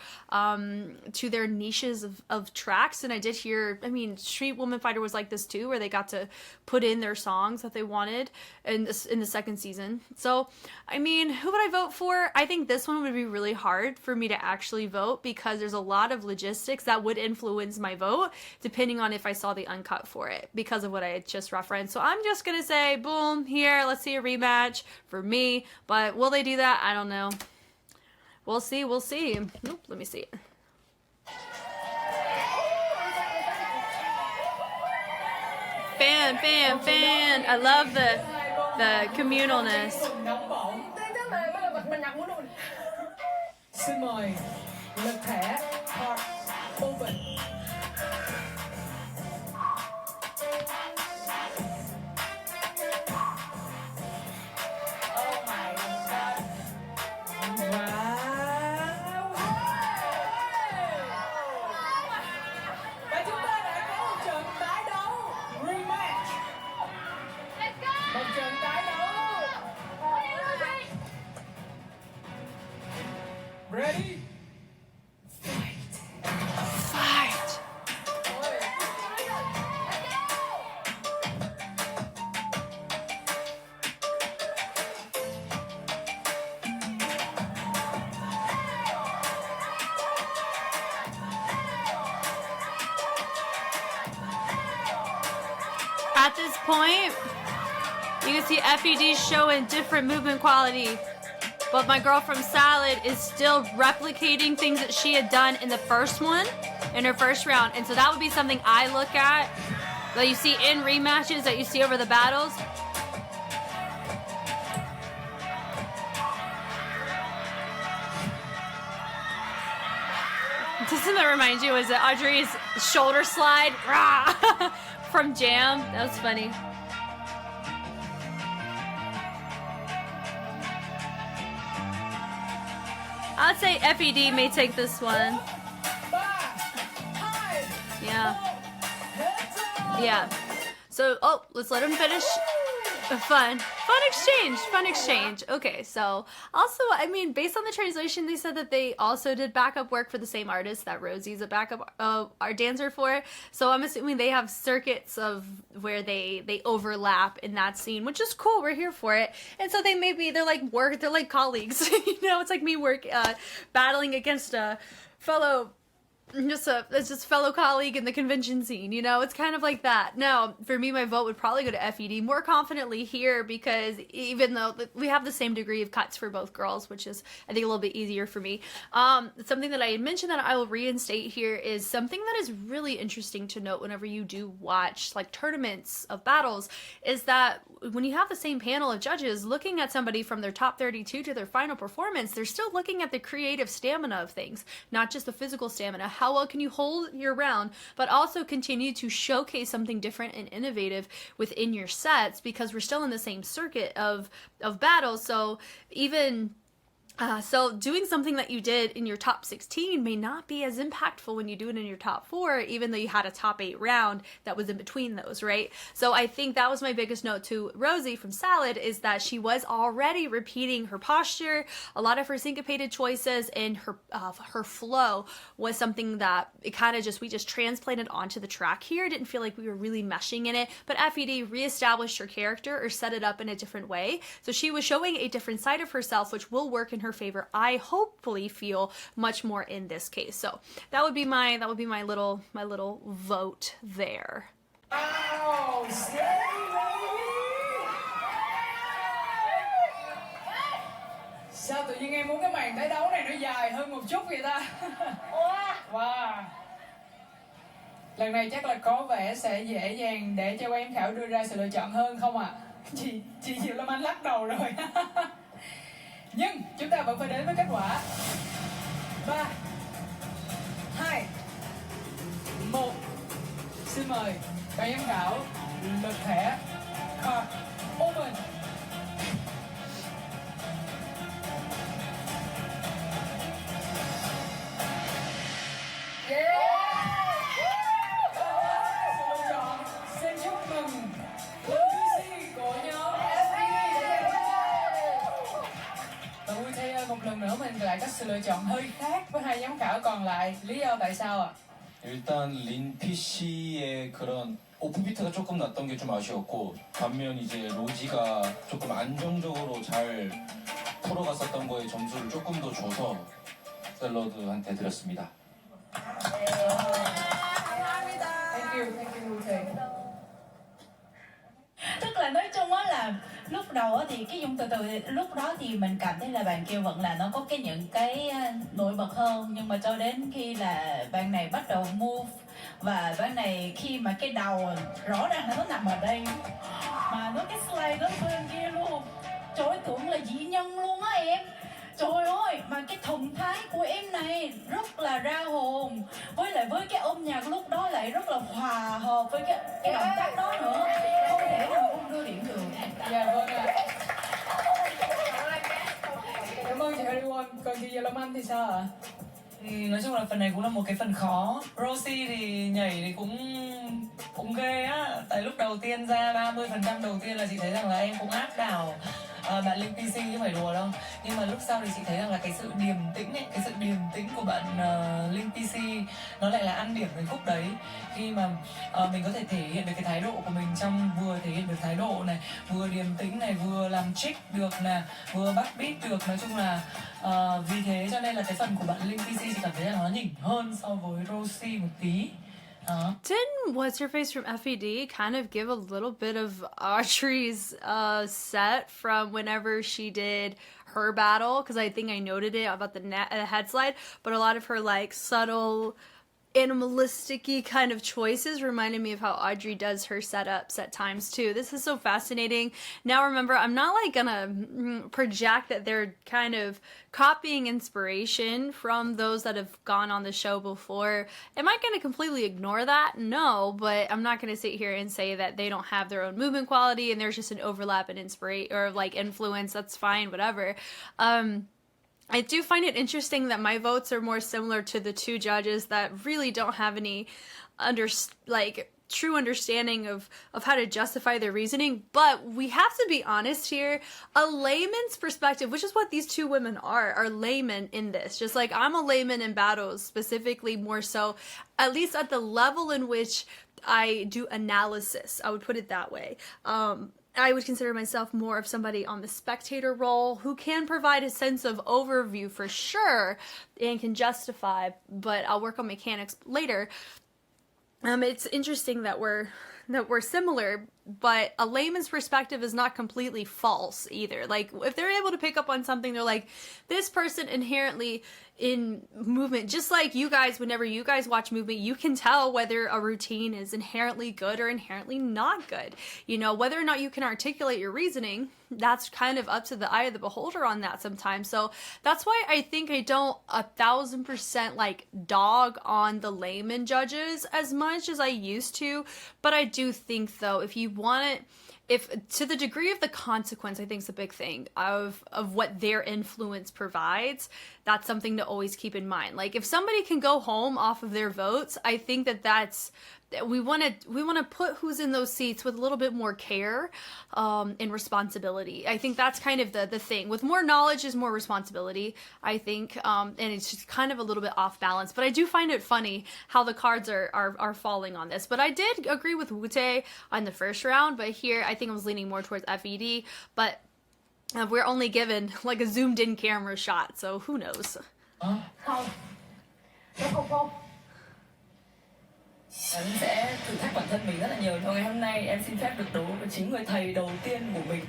to their niches of tracks. And I did hear, I mean, Street Woman Fighter was like this too, where they got to put in their songs that they wanted in the second season. So, I mean, who would I vote for? I think this one would be really hard for me to actually vote because there's a lot of logistics that would influence my vote depending on if I saw the uncut for it because of what I had just referenced. So I'm just gonna say, boom, here, let's see a rematch for me. But will they do that? I don't know. We'll see. Nope, let me see it. Fan. I love the communalness. Xin mời lực thẻ Heart Open. Oh my god. Wow. Và chúng ta đã có một trận tái đấu Rematch. Một trận tái đấu. Ready? Fight. At this point, you can see F.E.D showing different movement quality. But my girl from Salad is still replicating things that she had done in the first one, in her first round. And so that would be something I look at, that you see in rematches, that you see over the battles. Doesn't that remind you, was it Audrey's shoulder slide? From Jam? That was funny. I'd say F.E.D may take this one. Yeah. So, let's let him finish. Fun exchange. Okay, so also, I mean, based on the translation, they said that they also did backup work for the same artist that Rosie's a backup art dancer for. So I'm assuming they have circuits of where they overlap in that scene, which is cool. We're here for it. And so they're like colleagues. You know, it's like me battling against a fellow. It's just fellow colleague in the convention scene, you know? It's kind of like that. Now, for me, my vote would probably go to F.E.D more confidently here because even though we have the same degree of cuts for both girls, which is, I think, a little bit easier for me. Something that I had mentioned that I will reinstate here is something that is really interesting to note whenever you do watch, like, tournaments of battles, is that when you have the same panel of judges looking at somebody from their top 32 to their final performance, they're still looking at the creative stamina of things, not just the physical stamina. How well can you hold your round, but also continue to showcase something different and innovative within your sets, because we're still in the same circuit of battles. So even so doing something that you did in your top 16 may not be as impactful when you do it in your top 4, even though you had a top 8 round that was in between those, right? So I think that was my biggest note to Rosie from Salad, is that she was already repeating her posture, a lot of her syncopated choices, and her flow was something that we just transplanted onto the track here. Didn't feel like we were really meshing in it, but F.E.D reestablished her character or set it up in a different way. So she was showing a different side of herself, which will work in her favor. I hopefully feel much more in this case. So that would be my little vote there. Oh, sao tự nhiên em muốn cái màn tái đấu này nó dài hơn một chút vậy ta? Wow. Lần này chắc là có vẻ sẽ dễ dàng để cho ban khảo đưa ra sự lựa chọn hơn không ạ? Chị Diệu Lâm Anh lắc đầu rồi. Nhưng chúng ta vẫn phải đến với kết quả. 3, 2, 1. Xin mời ban giám khảo lật thẻ Card Open. Xin chúc mừng MC của nhóm F.E.D. Và vui thay một lần nữa mình lại lại các sự lựa chọn hơi khác với hai giám khảo còn lại. Lý do tại sao ạ? 일단 린피 씨의 그런 오프비트가 조금 났던 게 좀 아쉬웠고 반면 이제 로지가 조금 안정적으로 잘 풀어갔었던 거에 점수를 조금 더 줘서 샐러드한테 드렸습니다. Thank you, Thầy. Tức là nói chung á là lúc đầu á thì cái Dung từ lúc đó thì mình cảm thấy là bạn kia vẫn là nó có những cái nổi bật hơn, nhưng mà cho đến khi là bạn này bắt đầu move và bạn này khi mà cái đầu rõ ràng là nó nằm ở đây mà nó cái slide nó bên kia luôn, trời ơi tưởng là dị nhân luôn á em. Trời ơi, mà cái thần thái của em này rất là ra hồn, với lại với cái âm nhạc lúc đó lại rất là hòa hợp với cái động tác đó nữa, không thể nào không đưa điểm được. Dạ vâng ạ. Cảm ơn chị Harry. Còn chị Giờ Long Anh thì sao ạ? Thì nói chung là phần này cũng là một cái phần khó. Rosie thì nhảy thì cũng ghê á. Tại lúc đầu tiên ra 30% đầu tiên là chị thấy rằng là em cũng áp đảo bạn Linh PC chứ không phải đùa đâu. Nhưng mà lúc sau thì chị thấy rằng là cái sự điềm tĩnh ấy, cái sự điềm tĩnh của bạn Linh PC nó lại là ăn điểm cái khúc đấy. Khi mà mình có thể thể hiện được cái thái độ của mình trong vừa thể hiện được thái độ này, vừa điềm tĩnh này, vừa làm trick được nè, vừa bắt beat được. Nói chung là vì thế cho nên là cái phần của bạn Linh PC chị cảm thấy là nó nhỉnh hơn so với Rosie một tí. Didn't what's her face from F.E.D kind of give a little bit of Audrey's set from whenever she did her battle? Because I think I noted it about the head slide, but a lot of her like subtle animalistic-y kind of choices reminded me of how Audrey does her setups at times too. This is so fascinating. Now remember, I'm not like gonna project that they're kind of copying inspiration from those that have gone on the show before. Am I gonna completely ignore that? No, but I'm not gonna sit here and say that they don't have their own movement quality and there's just an overlap and inspiration or like influence. That's fine, whatever. I do find it interesting that my votes are more similar to the two judges that really don't have any true understanding of how to justify their reasoning. But we have to be honest here, a layman's perspective, which is what these two women are laymen in this. Just like I'm a layman in battles, specifically more so, at least at the level in which I do analysis, I would put it that way. I would consider myself more of somebody on the spectator role who can provide a sense of overview for sure and can justify, but I'll work on mechanics later. It's interesting that we're similar, but a layman's perspective is not completely false either. Like, if they're able to pick up on something, they're like, this person inherently in movement, just like you guys, whenever you guys watch movement, you can tell whether a routine is inherently good or inherently not good. You know, whether or not you can articulate your reasoning, that's kind of up to the eye of the beholder on that sometimes. So that's why I think I don't 1,000% like dog on the layman judges as much as I used to. But I do think though, if you want it, if to the degree of the consequence, I think is a big thing of what their influence provides. That's something to always keep in mind. Like if somebody can go home off of their votes, I think that's we want to put who's in those seats with a little bit more care and responsibility. I think that's kind of the thing. With more knowledge is more responsibility, I think, and it's just kind of a little bit off balance. But I do find it funny how the cards are falling on this. But I did agree with Wu-Tae on the first round, but here I think I was leaning more towards F.E.D. But we're only given like a zoomed in camera shot, so who knows? Em sẽ thử thách bản thân mình rất là nhiều trong ngày hôm nay. Em xin phép được đấu với chính người thầy đầu tiên của mình.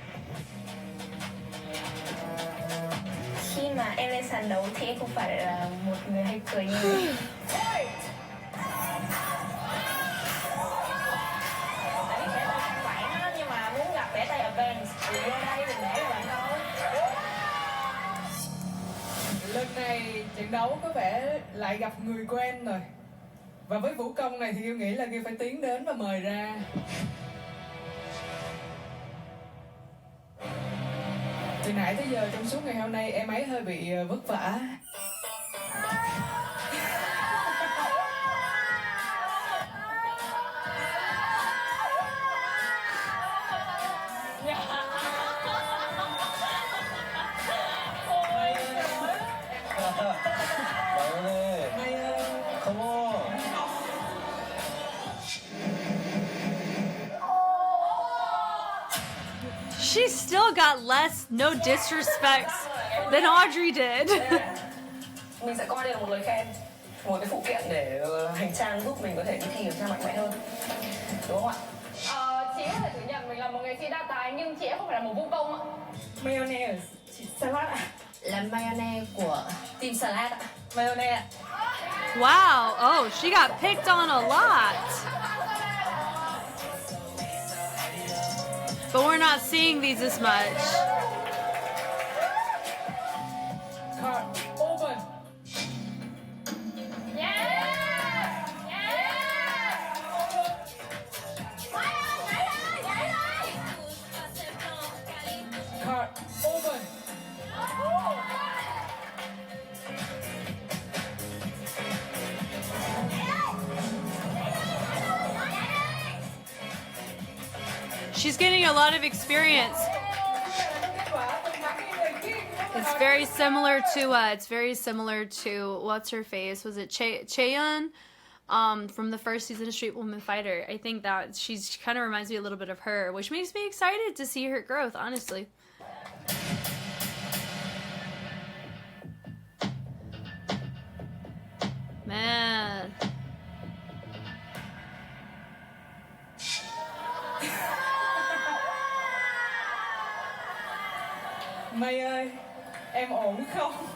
Khi mà em lên sàn đấu thì em không phải là một người hay cười như vậy. Đấy, bé tay không phải nó, nhưng mà muốn gặp bé tay ở bên thì vô đây đừng để bạn đâu. Lần này trận đấu có vẻ lại gặp người quen rồi. Và với vũ công này thì Kiều nghĩ là Kiều phải tiến đến và mời ra. Từ nãy tới giờ trong suốt ngày hôm nay em ấy hơi bị vất vả. She still got less no disrespects than Audrey did. Mình sẽ coi đây là một lời khen, một cái phụ kiện để hành trang giúp mình có thể đi thi được ra mạnh mẽ hơn, đúng không ạ? Chị có thể thừa nhận mình là một nghệ sĩ đa tài nhưng chị không phải là một vũ công ạ. Mayonnaise. Salad ạ. Là mayonnaise của team salad ạ. Mayonnaise ạ. Wow, oh, she got picked on a lot. But we're not seeing these as much. Card open. Card open. She's getting a lot of experience. It's very similar to what's her face? Was it Chaeyeon? From the first season of Street Woman Fighter. I think that she kind of reminds me a little bit of her, which makes me excited to see her growth, honestly. Man. Mây ơi, em ổn không?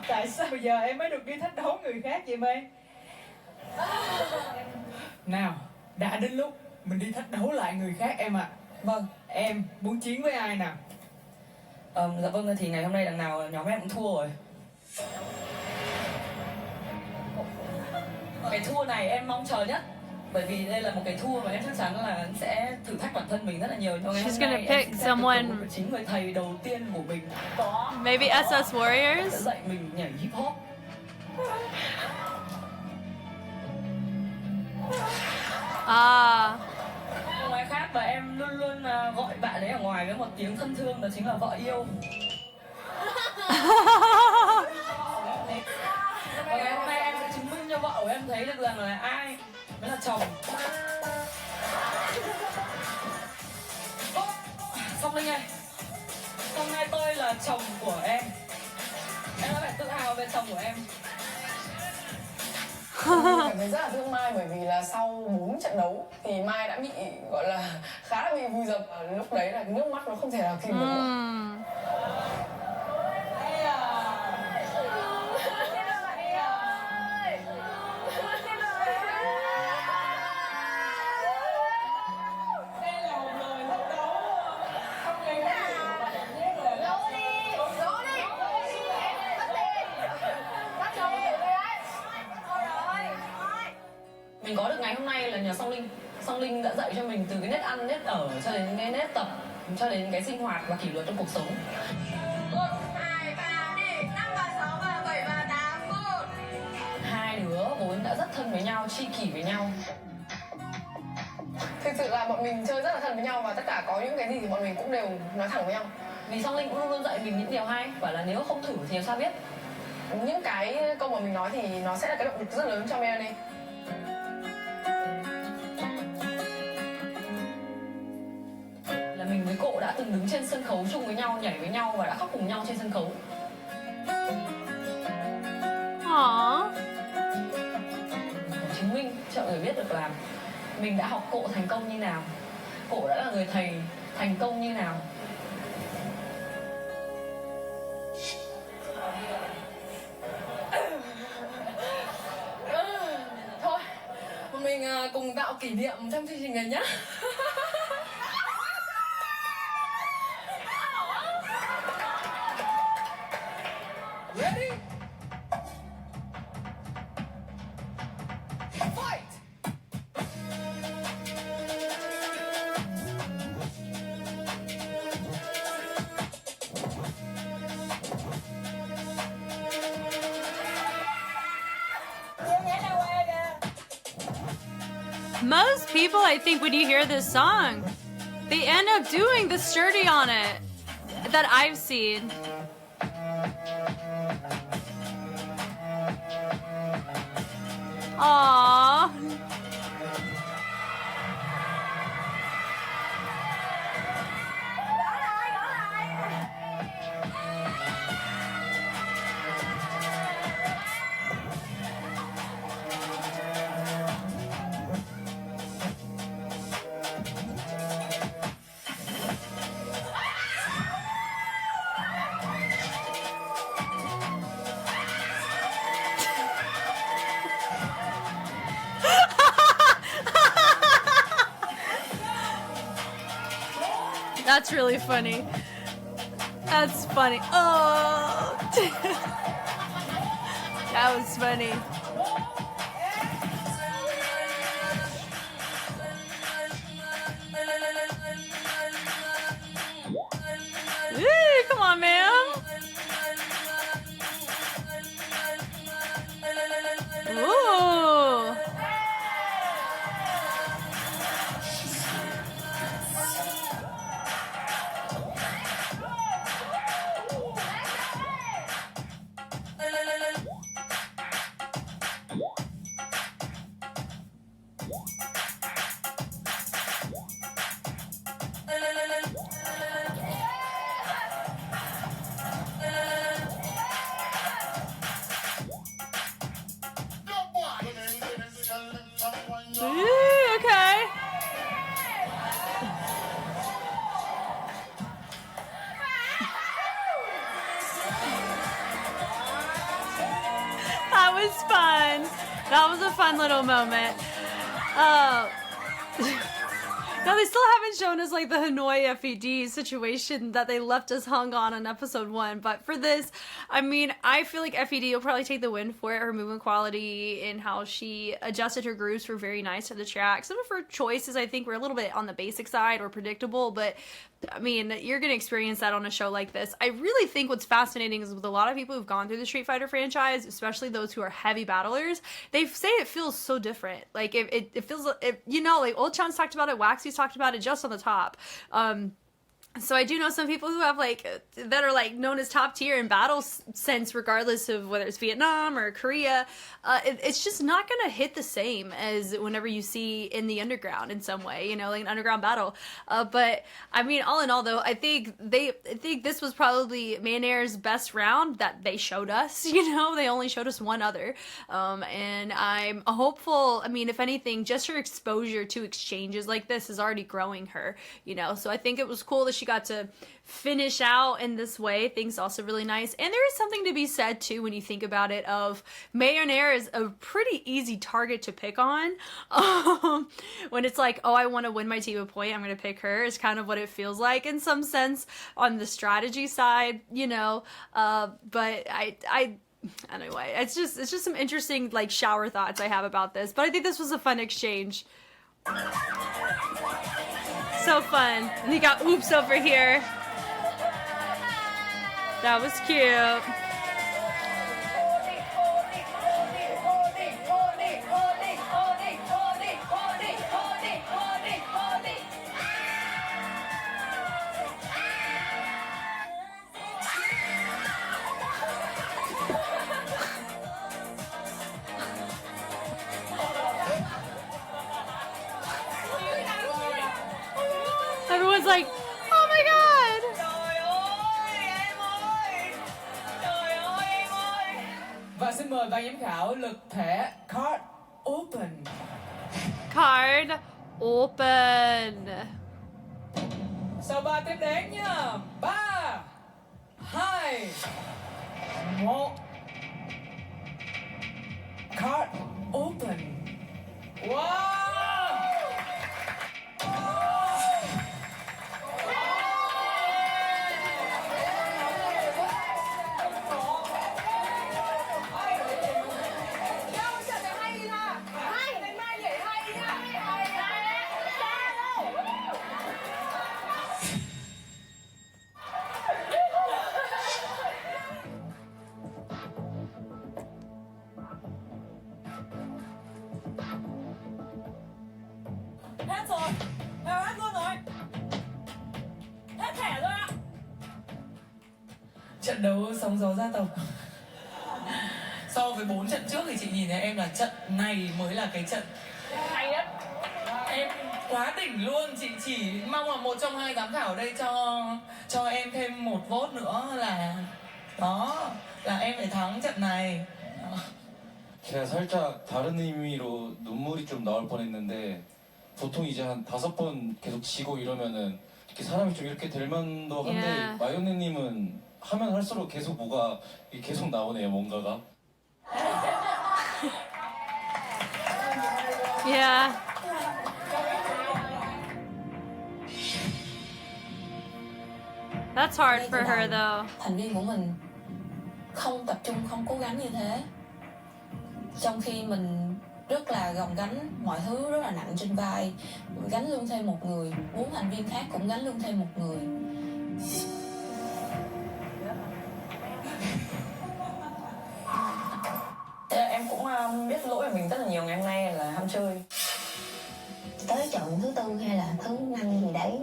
Tại sao bây giờ em mới được đi thách đấu người khác vậy Mây? Nào, đã đến lúc mình đi thách đấu lại người khác em ạ. Vâng, em muốn chiến với ai nào? Dạ vâng, thì ngày hôm nay đằng nào nhóm em cũng thua rồi. Cái thua này em mong chờ nhất. Bởi vì đây là một cái thua mà em chắc chắn là sẽ thử thách bản thân mình rất là nhiều. She's gonna pick someone. Chính người thầy đầu tiên của mình. Maybe SS Warriorz? Sẽ dạy mình nhảy hip hop. À. Không ai khác và em luôn luôn gọi bạn ấy ở ngoài với một tiếng thân thương, đó chính là vợ yêu. Và ngày hôm nay em sẽ chứng minh cho vợ của em thấy được rằng là ai mới là chồng. Song Linh ơi, hôm nay tôi là chồng của em. Em đã phải tự hào về chồng của em. Mình cảm thấy rất là thương Mai bởi vì là sau 4 trận đấu thì Mai đã bị gọi là khá là bị vùi dập. Lúc đấy là nước mắt nó không thể nào kìm được nữa. Mình có được ngày hôm nay là nhờ Song Linh. Song Linh đã dạy cho mình từ cái nét ăn, nét ở cho đến cái nét tập, cho đến cái sinh hoạt và kỷ luật trong cuộc sống. 1, 2, 3 đi, 5 và 6 và 7 và 8, 1. Hai đứa vốn đã rất thân với nhau, tri kỷ với nhau. Thực sự là bọn mình chơi rất là thân với nhau và tất cả có những cái gì thì bọn mình cũng đều nói thẳng với nhau. Vì Song Linh cũng luôn luôn dạy mình những điều hay, bảo là nếu không thử thì làm sao biết. Những cái câu mà mình nói thì nó sẽ là cái động lực rất lớn cho Melanie. Là mình với cậu đã từng đứng trên sân khấu chung với nhau, nhảy với nhau và đã khóc cùng nhau trên sân khấu. Chứng minh cho mọi người biết được là mình đã học cậu thành công như nào, cậu đã là người thầy thành công như nào. Thôi, mình cùng tạo kỷ niệm trong chương trình này nhé. Ready? Fight! Most people, I think, when you hear this song, they end up doing the sturdy on it that I've seen. Aww. That's really funny. That's funny. Oh. That was funny. Woo, come on, ma'am. Ooh. Ooh, okay. That was fun. That was a fun little moment. Now they still haven't shown us like the Hanoi F.E.D situation that they left us hung on episode 1, but for this, I mean, I feel like F.E.D will probably take the win for it. Her movement quality and how she adjusted her grooves were very nice to the track. Some of her choices I think were a little bit on the basic side or predictable, but I mean, you're going to experience that on a show like this. I really think what's fascinating is with a lot of people who've gone through the Street Fighter franchise, especially those who are heavy battlers, they say it feels so different. Like, it feels, you know, like Old Chan's talked about it, Waxy's talked about it just on the top. So I do know some people who have like, that are like known as top tier in battle sense, regardless of whether it's Vietnam or Korea. It's just not going to hit the same as whenever you see in the underground in some way, you know, like an underground battle. But I mean, all in all though, I think this was probably Mayonnaires' best round that they showed us, you know, they only showed us one other. And I'm hopeful, I mean, if anything, just her exposure to exchanges like this is already growing her, you know, so I think it was cool that she got to finish out in this way. I think it's also really nice. And there is something to be said too when you think about it of Mayonnaire is a pretty easy target to pick on. When it's like, oh, I want to win my team a point, I'm going to pick her, is kind of what it feels like in some sense on the strategy side, you know. But anyway, it's just some interesting like shower thoughts I have about this. But I think this was a fun exchange. So fun. And he got oops over here. That was cute. Everyone's like, oh my god! Và xin mời ban giám khảo lật thẻ card open. Card open. Sau 3 tiếp đến nha. 3, 2, 1. Card open. Wow! Hết rồi, hết luôn rồi. Hết thẻ rồi ạ. Trận đấu sóng gió gia tộc. So với 4 trận trước thì chị nhìn thấy em là trận này mới là cái trận hay nhất. Em quá đỉnh luôn, chị chỉ mong là một trong hai giám khảo ở đây cho em thêm một vote nữa là đó, là em phải thắng trận này. 제가 살짝 다른 의미로 눈물이 좀 나올 뻔했는데 보통 이제 한 5번 계속 지고 이러면은 이렇게 사람이 좀 이렇게 될 만도 한데 Yeah. 마요네님은 하면 할수록 계속 뭐가 계속 나오네요, 뭔가가. Yeah. That's hard for her though. Thành viên của mình không tập trung, không cố gắng như thế, trong khi mình rất là gồng gánh mọi thứ rất là nặng trên vai, gánh lưng thêm một người, 4 thành viên khác cũng gánh lưng thêm một người. Em cũng biết lỗi của mình rất là nhiều ngày hôm nay là ham chơi. Tới trận thứ 4 hay là thứ 5 gì đấy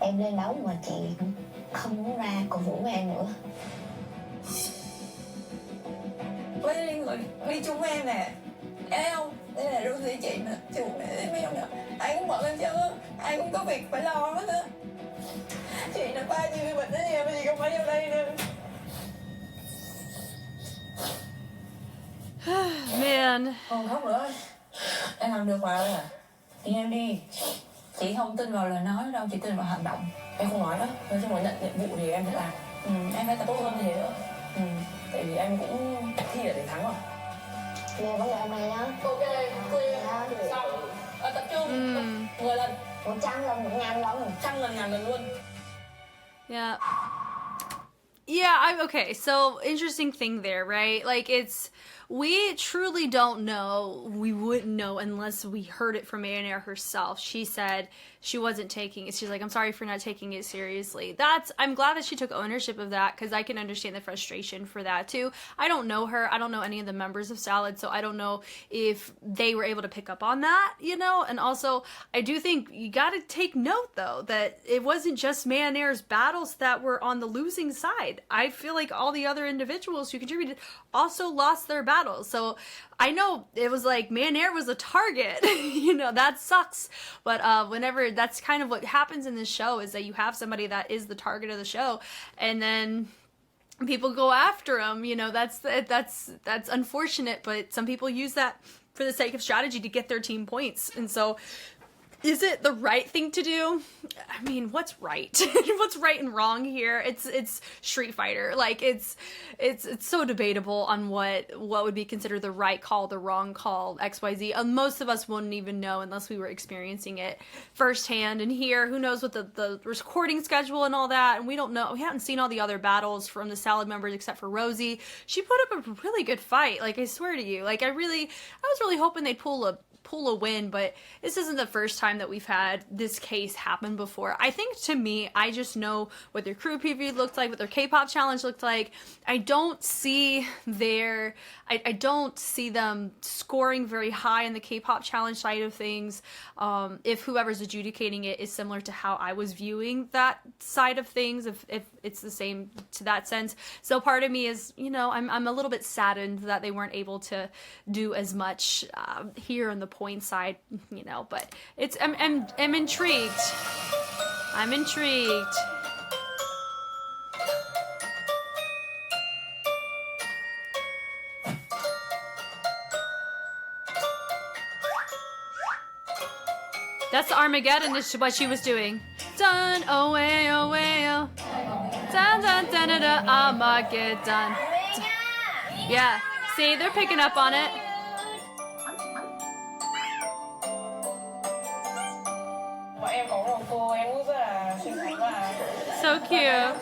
em lên đấu mà chị không muốn ra cổ vũ với em nữa. Với người đi chung với em nè, em thấy không? Đây là Rosie chị nè, chung với em nè, ai cũng bận lên chứ, ai cũng có việc phải lo hết á. Chị là bao nhiêu cái bệnh đó em, chị không phải vô đây nữa. Man. Không khóc nữa, em làm được mà. Đi em đi. Chị không tin vào lời nói đâu, chị tin vào hành động. Em không nói nữa, nói chung là nhận nhiệm vụ thì em sẽ làm. Em phải tập tốt trung hơn như thế nữa. Tại vì em cũng thi để thắng rồi. Nghe vấn đề hôm nay nhá. Ok, clear. Xong. Tập trung. 10 lần. 100 lần, 1.000 lần. 100 lần, 1.000 lần luôn. Yeah. Yeah, okay, so interesting thing there, right? Like, we truly don't know. We wouldn't know unless we heard it from Mayonnaire herself. She said she wasn't taking it. She's like, I'm sorry for not taking it seriously. I'm glad that she took ownership of that, because I can understand the frustration for that too. I don't know her. I don't know any of the members of Salad, so I don't know if they were able to pick up on that, you know? And also, I do think you gotta take note, though, that it wasn't just Maynaire's battles that were on the losing side. I feel like all the other individuals who contributed also lost their battles. So I know it was like Mayonnaire was a target, you know, that sucks. But whenever, that's kind of what happens in this show, is that you have somebody that is the target of the show, and then people go after them, you know. That's unfortunate, but some people use that for the sake of strategy to get their team points. And so, is it the right thing to do? I mean, what's right? What's right and wrong here? It's Street Fighter. Like, it's so debatable on what would be considered the right call, the wrong call, XYZ. Most of us wouldn't even know unless we were experiencing it firsthand. And here, who knows what the recording schedule and all that, and we don't know. We haven't seen all the other battles from the Salad members except for Rosie. She put up a really good fight. Like, I swear to you. Like, I was really hoping they'd pull a win, but this isn't the first time that we've had this case happen before. I think, to me, I just know what their crew preview looked like, what their K-pop challenge looked like. I don't see I don't see them scoring very high in the K-pop challenge side of things. If whoever's adjudicating it is similar to how I was viewing that side of things, if it's the same to that sense. So part of me is, you know, I'm a little bit saddened that they weren't able to do as much here on the point side, you know, but I'm intrigued. I'm intrigued. That's Armageddon is what she was doing. Dun, oh, way, oh, way, oh. Dun, dun, dun, dun, dun, Armageddon. Yeah, see, they're picking up on it. Em có một cô em cũng rất là xinh xắn và So cute.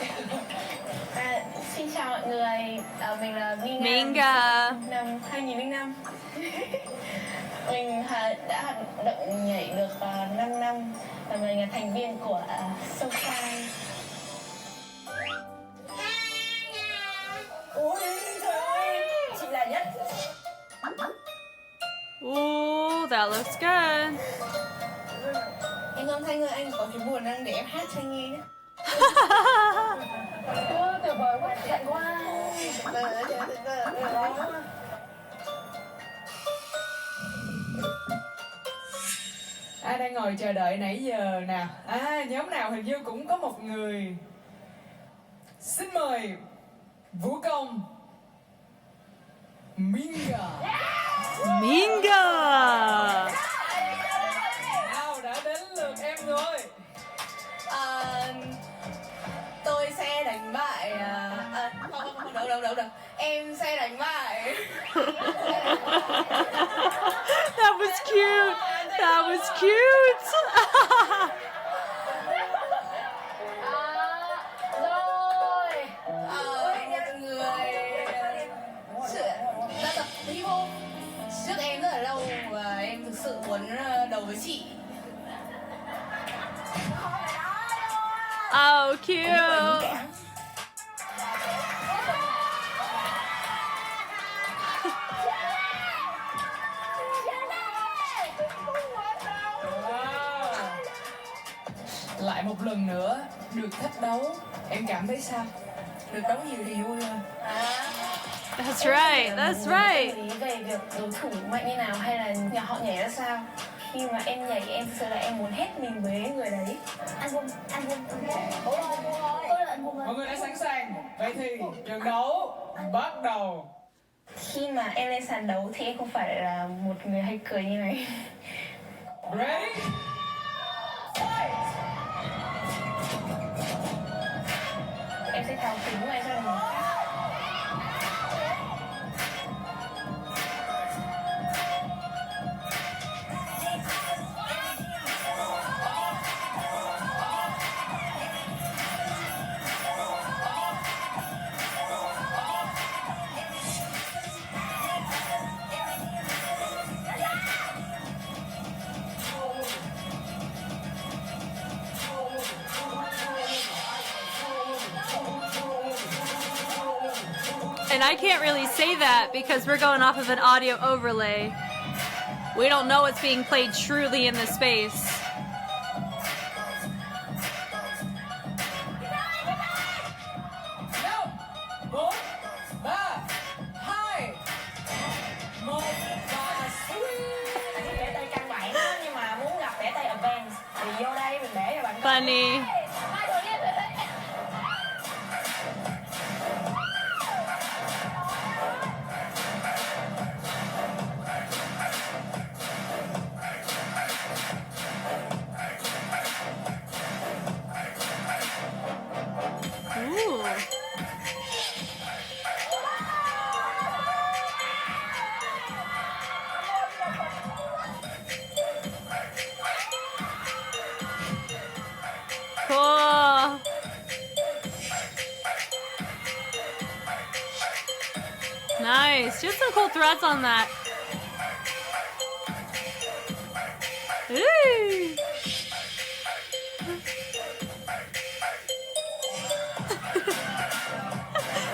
Xin chào mọi người, mình là Minga. Năm 2005. Mình đã hoạt động nhảy được 5 năm và mình là thành viên của Sophie. Ôi trời ơi, chị là nhất. Ooh, that looks good. Em không thấy người anh có cái buồn đang để em hát cho anh nghe nhé. Tuyệt vời quá, lạnh quá. Ai đang ngồi chờ đợi nãy giờ nào? Nhóm nào hình như cũng có một người. Xin mời Vũ Công Minga. Minga. Nào, đã đến lượt em rồi. Tôi sẽ đánh bại không, được. Em sẽ đánh bại. That was cute. That was cute. So cute. Lại một lần nữa được thách đấu, em cảm thấy sao? Được đấu nhiều thì vui hơn. That's right, that's right. Nghĩ về việc đối thủ mạnh như nào hay là họ nhảy ra sao? Khi mà em nhảy em thực sự là em muốn hết mình với người đấy. Album. Mọi người đã sẵn sàng, vậy thì trận đấu bắt đầu. Khi mà em lên sàn đấu thì em không phải là một người hay cười như này. Ready? Em sẽ tháo kính này cho người khác. And I can't really say that because we're going off of an audio overlay. We don't know what's being played truly in the space. Funny. Ooh. Cool. Nice. Just some cool threads on that. Ooh.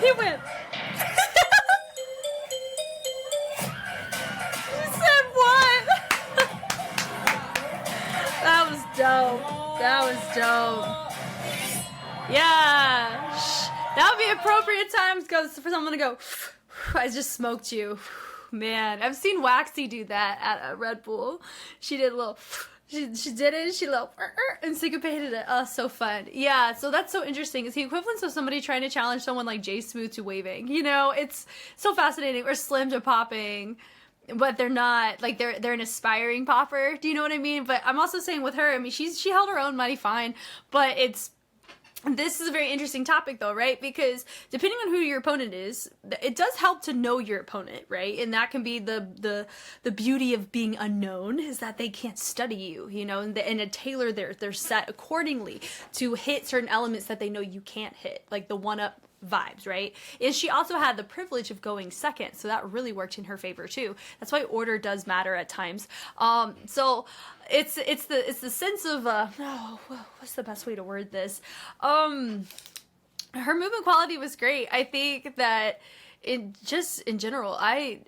He went. He said what? That was dope. That was dope. Yeah. That would be appropriate times for someone to go, I just smoked you. Man, I've seen Waxy do that at a Red Bull. She did a little... She did it, she and syncopated it. Oh, so fun. Yeah, so that's so interesting. It's the equivalent of somebody trying to challenge someone like Jay Smooth to waving. You know, it's so fascinating. Or Slim to popping, but they're not, like, they're an aspiring popper. Do you know what I mean? But I'm also saying with her, I mean, she held her own mighty fine, but this is a very interesting topic though, right? Because depending on who your opponent is, it does help to know your opponent, right? And that can be the beauty of being unknown, is that they can't study you, you know, and tailor their set accordingly to hit certain elements that they know you can't hit, like the one-up vibes, right? And she also had the privilege of going second, so that really worked in her favor too. That's why order does matter at times. So it's the sense of what's the best way to word this? Her movement quality was great. I think that in general, I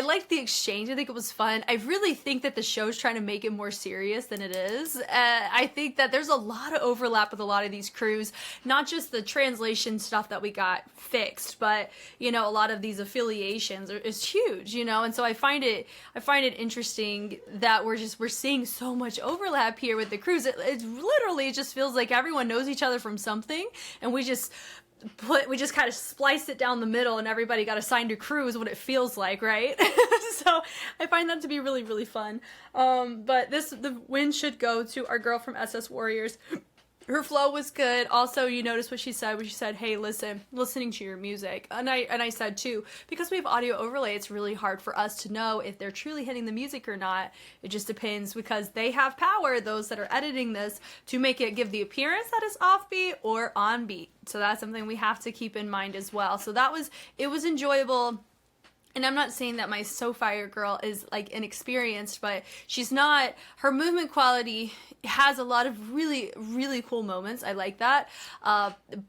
liked the exchange. I think it was fun. I really think that the show's trying to make it more serious than it is. I think that there's a lot of overlap with a lot of these crews, not just the translation stuff that we got fixed, but, you know, a lot of these affiliations is huge, you know, and so I find it interesting that we're seeing so much overlap here with the crews. It literally just feels like everyone knows each other from something, and we just kind of spliced it down the middle and everybody got assigned a crew is what it feels like, right? So I find that to be really, really fun. But the win should go to our girl from SS Warriorz. Her flow was good. Also, you notice what she said when she said, hey, listening to your music. And I said too, because we have audio overlay, it's really hard for us to know if they're truly hitting the music or not. It just depends, because they have power, those that are editing this, to make it give the appearance that it's offbeat or on beat. So that's something we have to keep in mind as well. So it was enjoyable. And I'm not saying that my So Fire girl is like inexperienced, but she's not, her movement quality has a lot of really, really cool moments. I like that.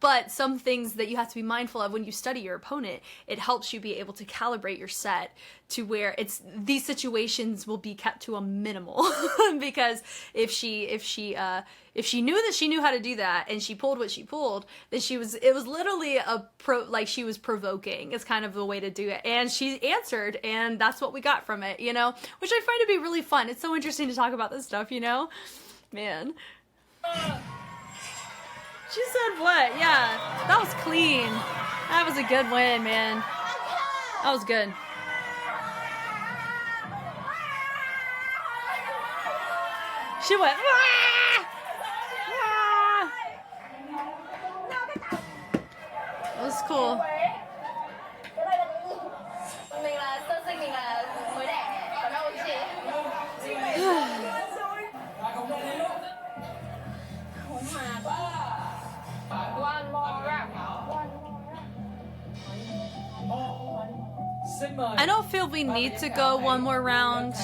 But some things that you have to be mindful of when you study your opponent, it helps you be able to calibrate your set to where these situations will be kept to a minimal. Because if she knew that she knew how to do that and she pulled what she pulled, then it was literally like she was provoking. It's kind of the way to do it. And she answered, and that's what we got from it, you know, which I find to be really fun. It's so interesting to talk about this stuff, you know, man. She said what? Yeah, that was clean. That was a good win, man. That was good. She went, Wah! Wah! That was cool. Mình là sơ sinh, mình là mới đẻ, còn đâu chị? One more round. Xin mời. I don't feel we need to go one more round.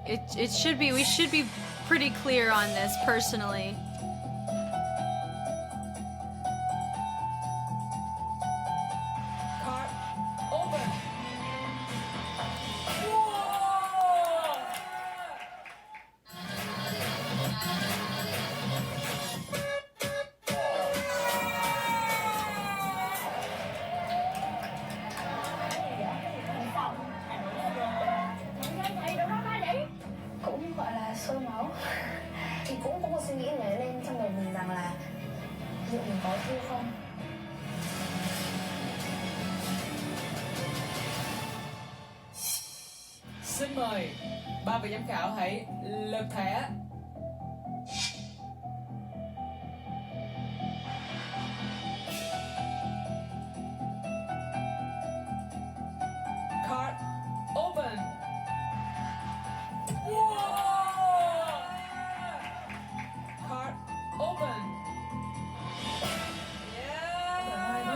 We should be pretty clear on this personally. Card open. Cũng gọi là sôi máu. Thì cũng có một suy nghĩ nảy lên trong đầu mình rằng là liệu mình có thua không? Xin mời ba vị giám khảo hãy lật thẻ. Card open. Card open.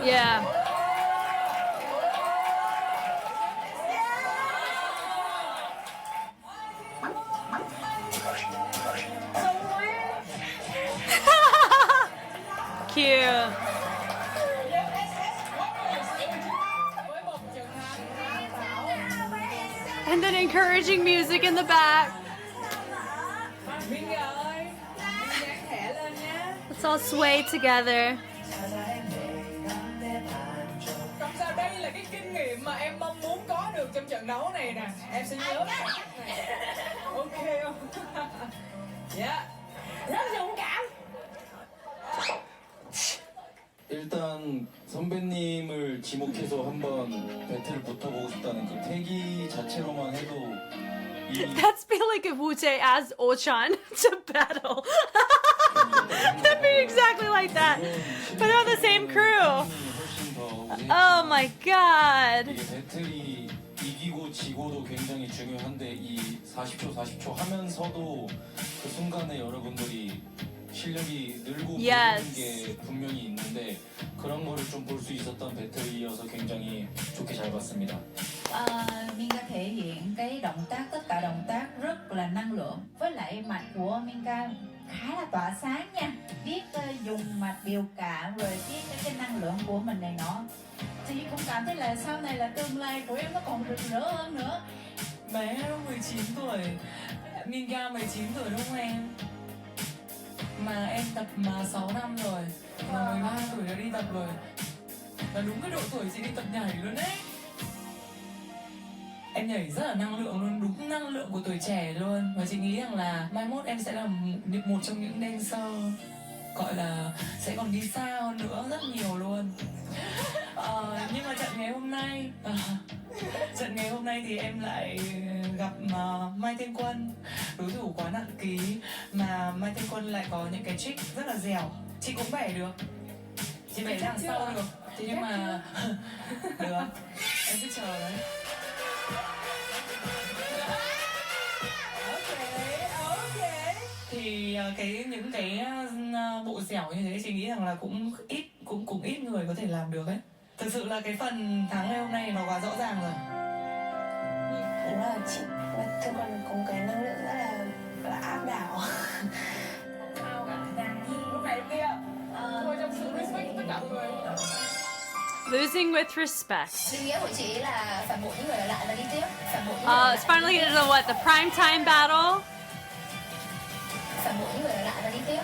Yeah. Cute. And then encouraging music in the back. Minh ơi, dán thẻ lên nhé. Let's all sway together. Không sao, đây là cái kinh nghiệm mà em mong muốn có được trong trận đấu này nè. Em sẽ nhớ cái khoảnh khắc này. Ok không? Yeah. Rất dũng cảm. 일단 선배님을 지목해서 한번 배틀을 붙어보고 싶다는 그 태기 자체로만 해도 That's be like if Wu-Tae asked Oh-chan to battle. That'd be exactly like that. But on the same crew. Oh my god. 이게 배틀이 이기고 지고도 굉장히 중요한데 이 40초 하면서도 그 순간에 여러분들이 실력이 늘고 보이는 게 분명히 있는데 그런 거를 좀 볼 수 있었던 배틀이어서 굉장히 좋게 잘 봤습니다. Minka thể hiện cái động tác, tất cả động tác rất là năng lượng. Với lại mạch của Minka khá là tỏa sáng nha. Biết dùng mạch biểu cảm rồi cái năng lượng của mình này nọ. Thì cũng cảm thấy là sau này là tương lai của em nó còn rực rỡ hơn nữa. Bé 19 tuổi, Minka 19 tuổi đúng không em? Mà em tập mà 6 năm rồi, mà 12 tuổi đã đi tập rồi. Là đúng cái độ tuổi chị đi tập nhảy luôn đấy. Em nhảy rất là năng lượng luôn, đúng năng lượng của tuổi trẻ luôn. Và chị nghĩ rằng là mai mốt em sẽ là một trong những dancer gọi là sẽ còn đi xa hơn nữa rất nhiều luôn. Nhưng mà trận ngày hôm nay thì em lại gặp Mai Thiên Quân, đối thủ quá nặng ký, mà Mai Thiên Quân lại có những cái trick rất là dẻo. Chị cũng bẻ được, chị bẻ đằng sau được, nhưng mà được, em cứ chờ đấy. Thì những cái bộ dẻo như thế chị nghĩ rằng là cũng ít người có thể làm được ấy. Thực sự là cái phần thắng ngày hôm nay nó quá rõ ràng rồi. Đúng là chị Thư còn có một cái năng lượng rất là áp đảo. Lúc này lúc kia thôi trong sự respect tất cả mọi người. Losing with respect. Định nghĩa của chị là phản bội những người ở lại và đi tiếp. Phản bội những It's finally into the what? The prime time battle. phản bội những người ở lại và đi tiếp.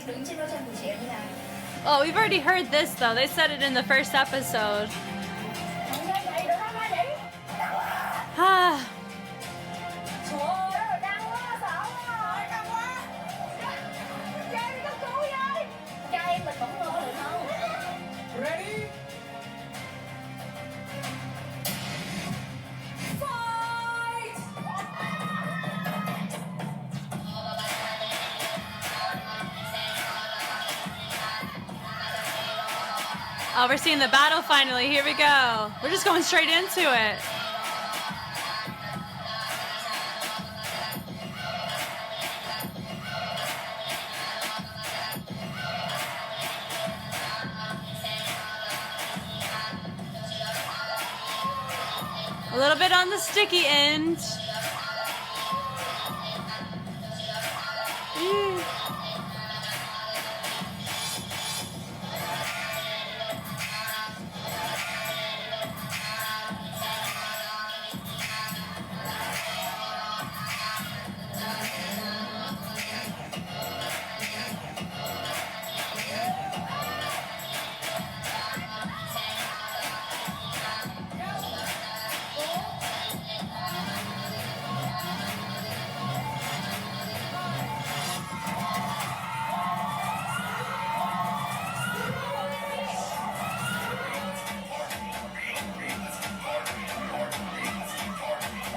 Đứng trên đôi chân của chị như nào? Oh, we've already heard this though. They said it in the first episode. Ah. Ready? Oh, we're seeing the battle finally. Here we go. We're just going straight into it. A little bit on the sticky end.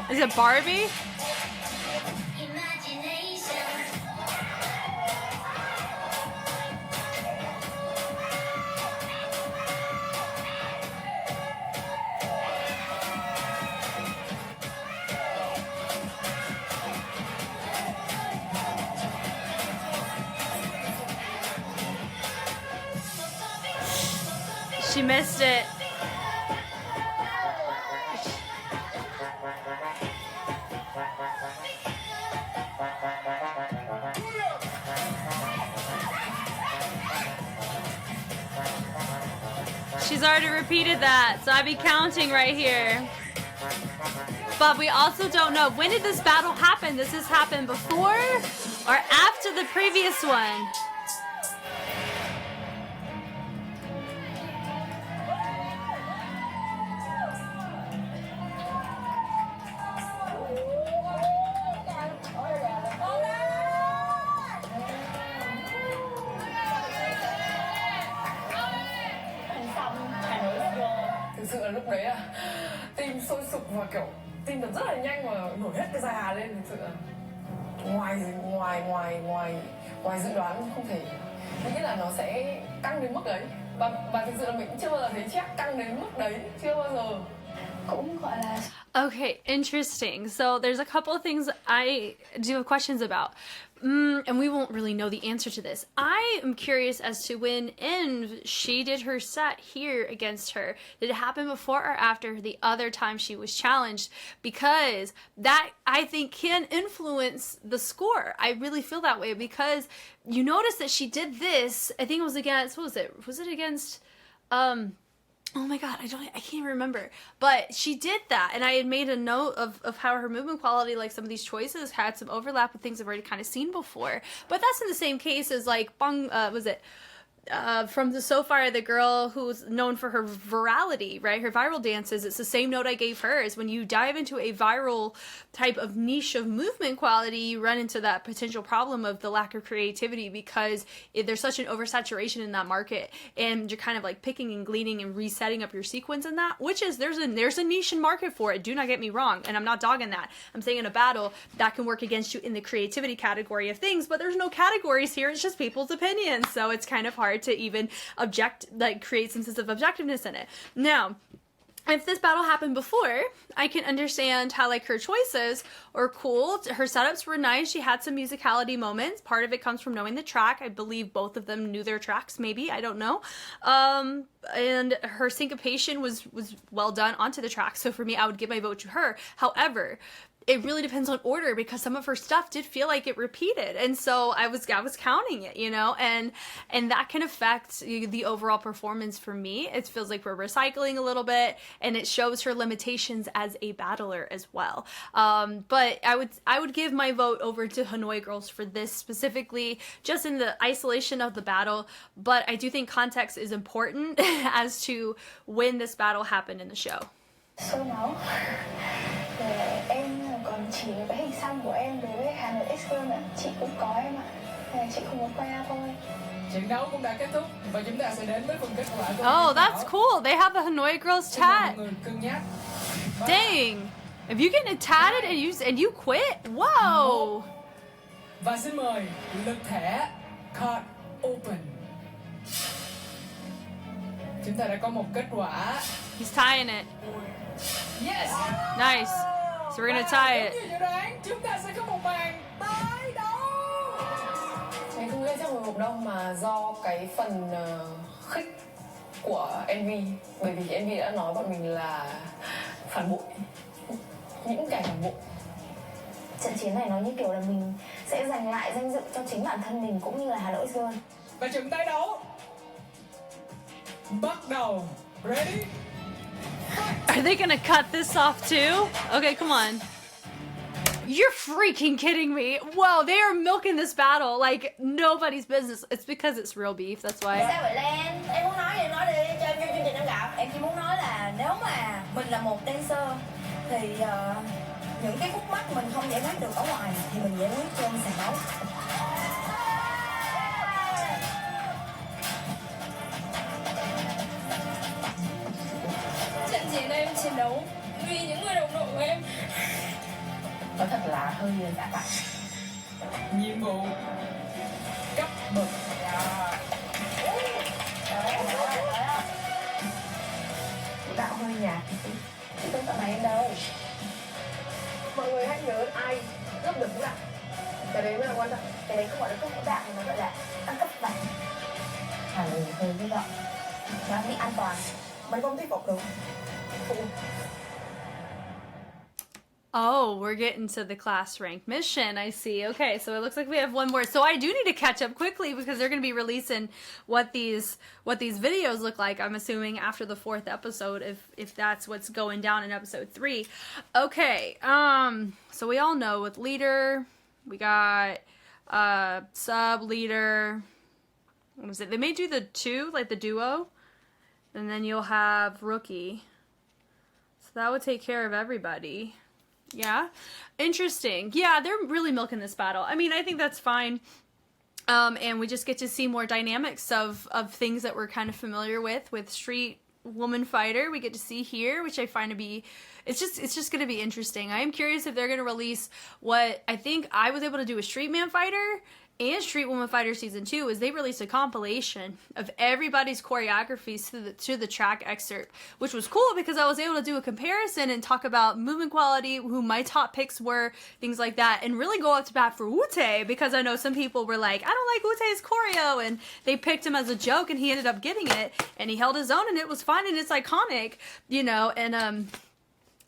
Is it Barbie? She missed it. She's already repeated that, so I'd be counting right here. But we also don't know, when did this battle happen? Does this happen before or after the previous one? Thực sự là lúc đấy là tim sôi sục và kiểu tim đập rất là nhanh và nổi hết cái da hà lên. Thực sự là ngoài dự đoán không thể nghĩ là nó sẽ căng đến mức đấy, và thực sự là mình cũng chưa bao giờ thấy chắc căng đến mức đấy, chưa bao giờ. Cũng gọi là Okay, interesting. So there's a couple of things I do have questions about. And we won't really know the answer to this. I am curious as to when she did her set here against her. Did it happen before or after the other time she was challenged? Because that, I think, can influence the score. I really feel that way because you notice that she did this. I think it was against, what was it? Was it against, oh my god, I can't remember. But she did that, and I had made a note of how her movement quality, like some of these choices, had some overlap with things I've already kind of seen before. But that's in the same case as like from the So Far, the girl who's known for her virality, right? Her viral dances. It's the same note I gave her, is when you dive into a viral type of niche of movement quality, you run into that potential problem of the lack of creativity because there's such an oversaturation in that market, and you're kind of like picking and gleaning and resetting up your sequence in that, which is, there's a niche and market for it. Do not get me wrong. And I'm not dogging that. I'm saying in a battle that can work against you in the creativity category of things, but there's no categories here. It's just people's opinions. So it's kind of hard to even create some sense of objectiveness in it. Now, if this battle happened before, I can understand how like her choices are cool. Her setups were nice. She had some musicality moments. Part of it comes from knowing the track. I believe both of them knew their tracks, maybe. I don't know. And her syncopation was well done onto the track. So for me, I would give my vote to her. However, it really depends on order because some of her stuff did feel like it repeated, and so I was counting it, you know, and that can affect the overall performance for me. It feels like we're recycling a little bit, and it shows her limitations as a battler as well. But I would give my vote over to Hanoi Girls for this specifically, just in the isolation of the battle. But I do think context is important as to when this battle happened in the show. Sôi máu. Em còn chỉ cái hình xăm của em đối với Hanoi X-Girls nữa, chị cũng có em ạ. Chị không muốn khoe thôi. Trận đấu cũng đã kết thúc và chúng ta sẽ đến với phần kết quả của Oh, that's cool. They have a Hanoi Girls tat. mọi người cân nhắc. Dang. If you get tatted and you quit, whoa. Và xin mời lực thẻ card open. Chúng ta đã có một kết quả. He's tying it. Yes. Nice. So we're gonna tie it. Giống như dự đoán, chúng ta sẽ có một màn tái đấu. Mình không nghĩ trong một hộp đâu mà do cái phần khích của MV, bởi vì MV đã nói bọn mình là phản bội, những kẻ phản bội. Trận chiến này nó như kiểu là mình sẽ giành lại danh dự cho chính bản thân mình cũng như là Hanoi X-Girls. Và trận tái đấu bắt đầu. Ready? Are they gonna cut this off too? Okay, come on. You're freaking kidding me. Whoa, they are milking this battle like nobody's business. It's because it's real beef, that's why. Sao vậy Lan? Em muốn nói gì nói đi cho chương trình em gặp. Em chỉ muốn nói là nếu mà mình là một dancer thì những cái khúc mắc mình không giải quyết được ở ngoài thì mình giải quyết trên sàn đấu. Trận chiến em chiến đấu vì những người đồng đội của em. Nó thật là hơi giả tạo. Nhiệm vụ cấp bậc. Đạo hơi nhạt. Tôi tận này em đâu. Mọi người hãy nhớ ai giúp được cũng đạo. Cái đấy mới là quan trọng. Cái đấy không gọi là cấp đạo mà nó gọi là tăng cấp bản. Hơi như vậy. Nó bị an toàn. Mình không thuyết phục được. Oh, we're getting to the class rank mission, I see. Okay, so it looks like we have one more. So I do need to catch up quickly because they're going to be releasing what these videos look like, I'm assuming, after the 4th episode, if that's what's going down in episode 3. Okay, so we all know with leader, we got sub, leader, what was it? They may do the 2, like the duo, and then you'll have rookie. So that would take care of everybody. Yeah, interesting. Yeah, they're really milking this battle. I mean, I think that's fine. And we just get to see more dynamics of things that we're kind of familiar with Street Woman Fighter. We get to see here, which I find to be, it's just going to be interesting. I am curious if they're going to release what I think I was able to do with Street Man Fighter and Street Woman Fighter Season 2 is they released a compilation of everybody's choreographies to the track excerpt, which was cool because I was able to do a comparison and talk about movement quality, who my top picks were, things like that, and really go up to bat for Wu-Tae because I know some people were like, I don't like Wu-Tae's choreo, and they picked him as a joke and he ended up getting it, and he held his own and it was fun and it's iconic, you know,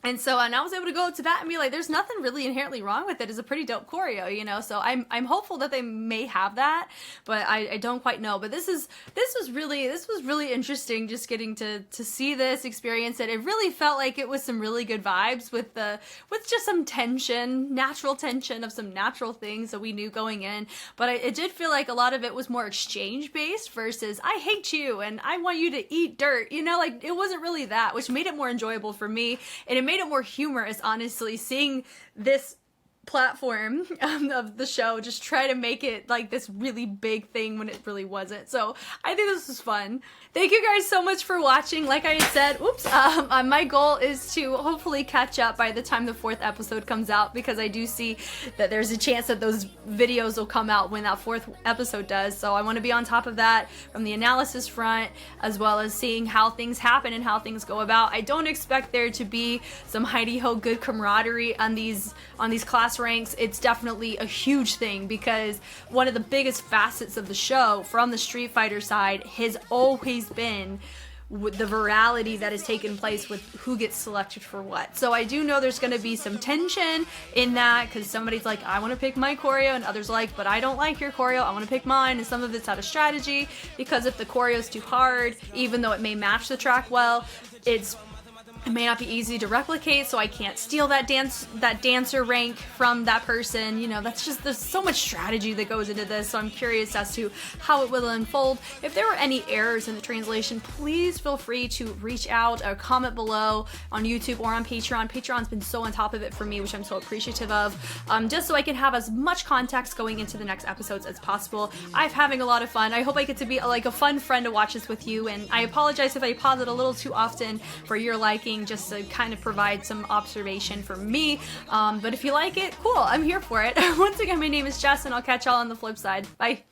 and so I was able to go to bat and be like, there's nothing really inherently wrong with it. It's a pretty dope choreo, you know. So I'm hopeful that they may have that, but I don't quite know. But this was really interesting, just getting to see this, experience it. It really felt like it was some really good vibes with just some tension, natural tension of some natural things that we knew going in. But it did feel like a lot of it was more exchange based versus I hate you and I want you to eat dirt, you know. Like it wasn't really that, which made it more enjoyable for me, and it made it more humorous, honestly, seeing this platform of the show, just try to make it like this really big thing when it really wasn't. So I think this was fun. Thank you guys so much for watching. Like I said, my goal is to hopefully catch up by the time the 4th episode comes out, because I do see that there's a chance that those videos will come out when that 4th episode does. So I want to be on top of that from the analysis front, as well as seeing how things happen and how things go about. I don't expect there to be some hidey-ho good camaraderie on these class ranks. It's definitely a huge thing, because one of the biggest facets of the show from the Street Fighter side has always been with the virality that has taken place with who gets selected for what. So I do know there's going to be some tension in that, because somebody's like, I want to pick my choreo, and others like, but I don't like your choreo, I want to pick mine. And some of it's out of strategy, because if the choreo is too hard, even though it may match the track well, it may not be easy to replicate, so I can't steal that dancer rank from that person. You know, that's just, there's so much strategy that goes into this, so I'm curious as to how it will unfold. If there were any errors in the translation, please feel free to reach out or comment below on YouTube or on Patreon. Patreon's been so on top of it for me, which I'm so appreciative of, just so I can have as much context going into the next episodes as possible. I'm having a lot of fun. I hope I get to be like a fun friend to watch this with you, and I apologize if I pause it a little too often for your liking, just to kind of provide some observation for me. But if you like it, cool, I'm here for it. Once again, my name is Jess, and I'll catch y'all on the flip side. Bye.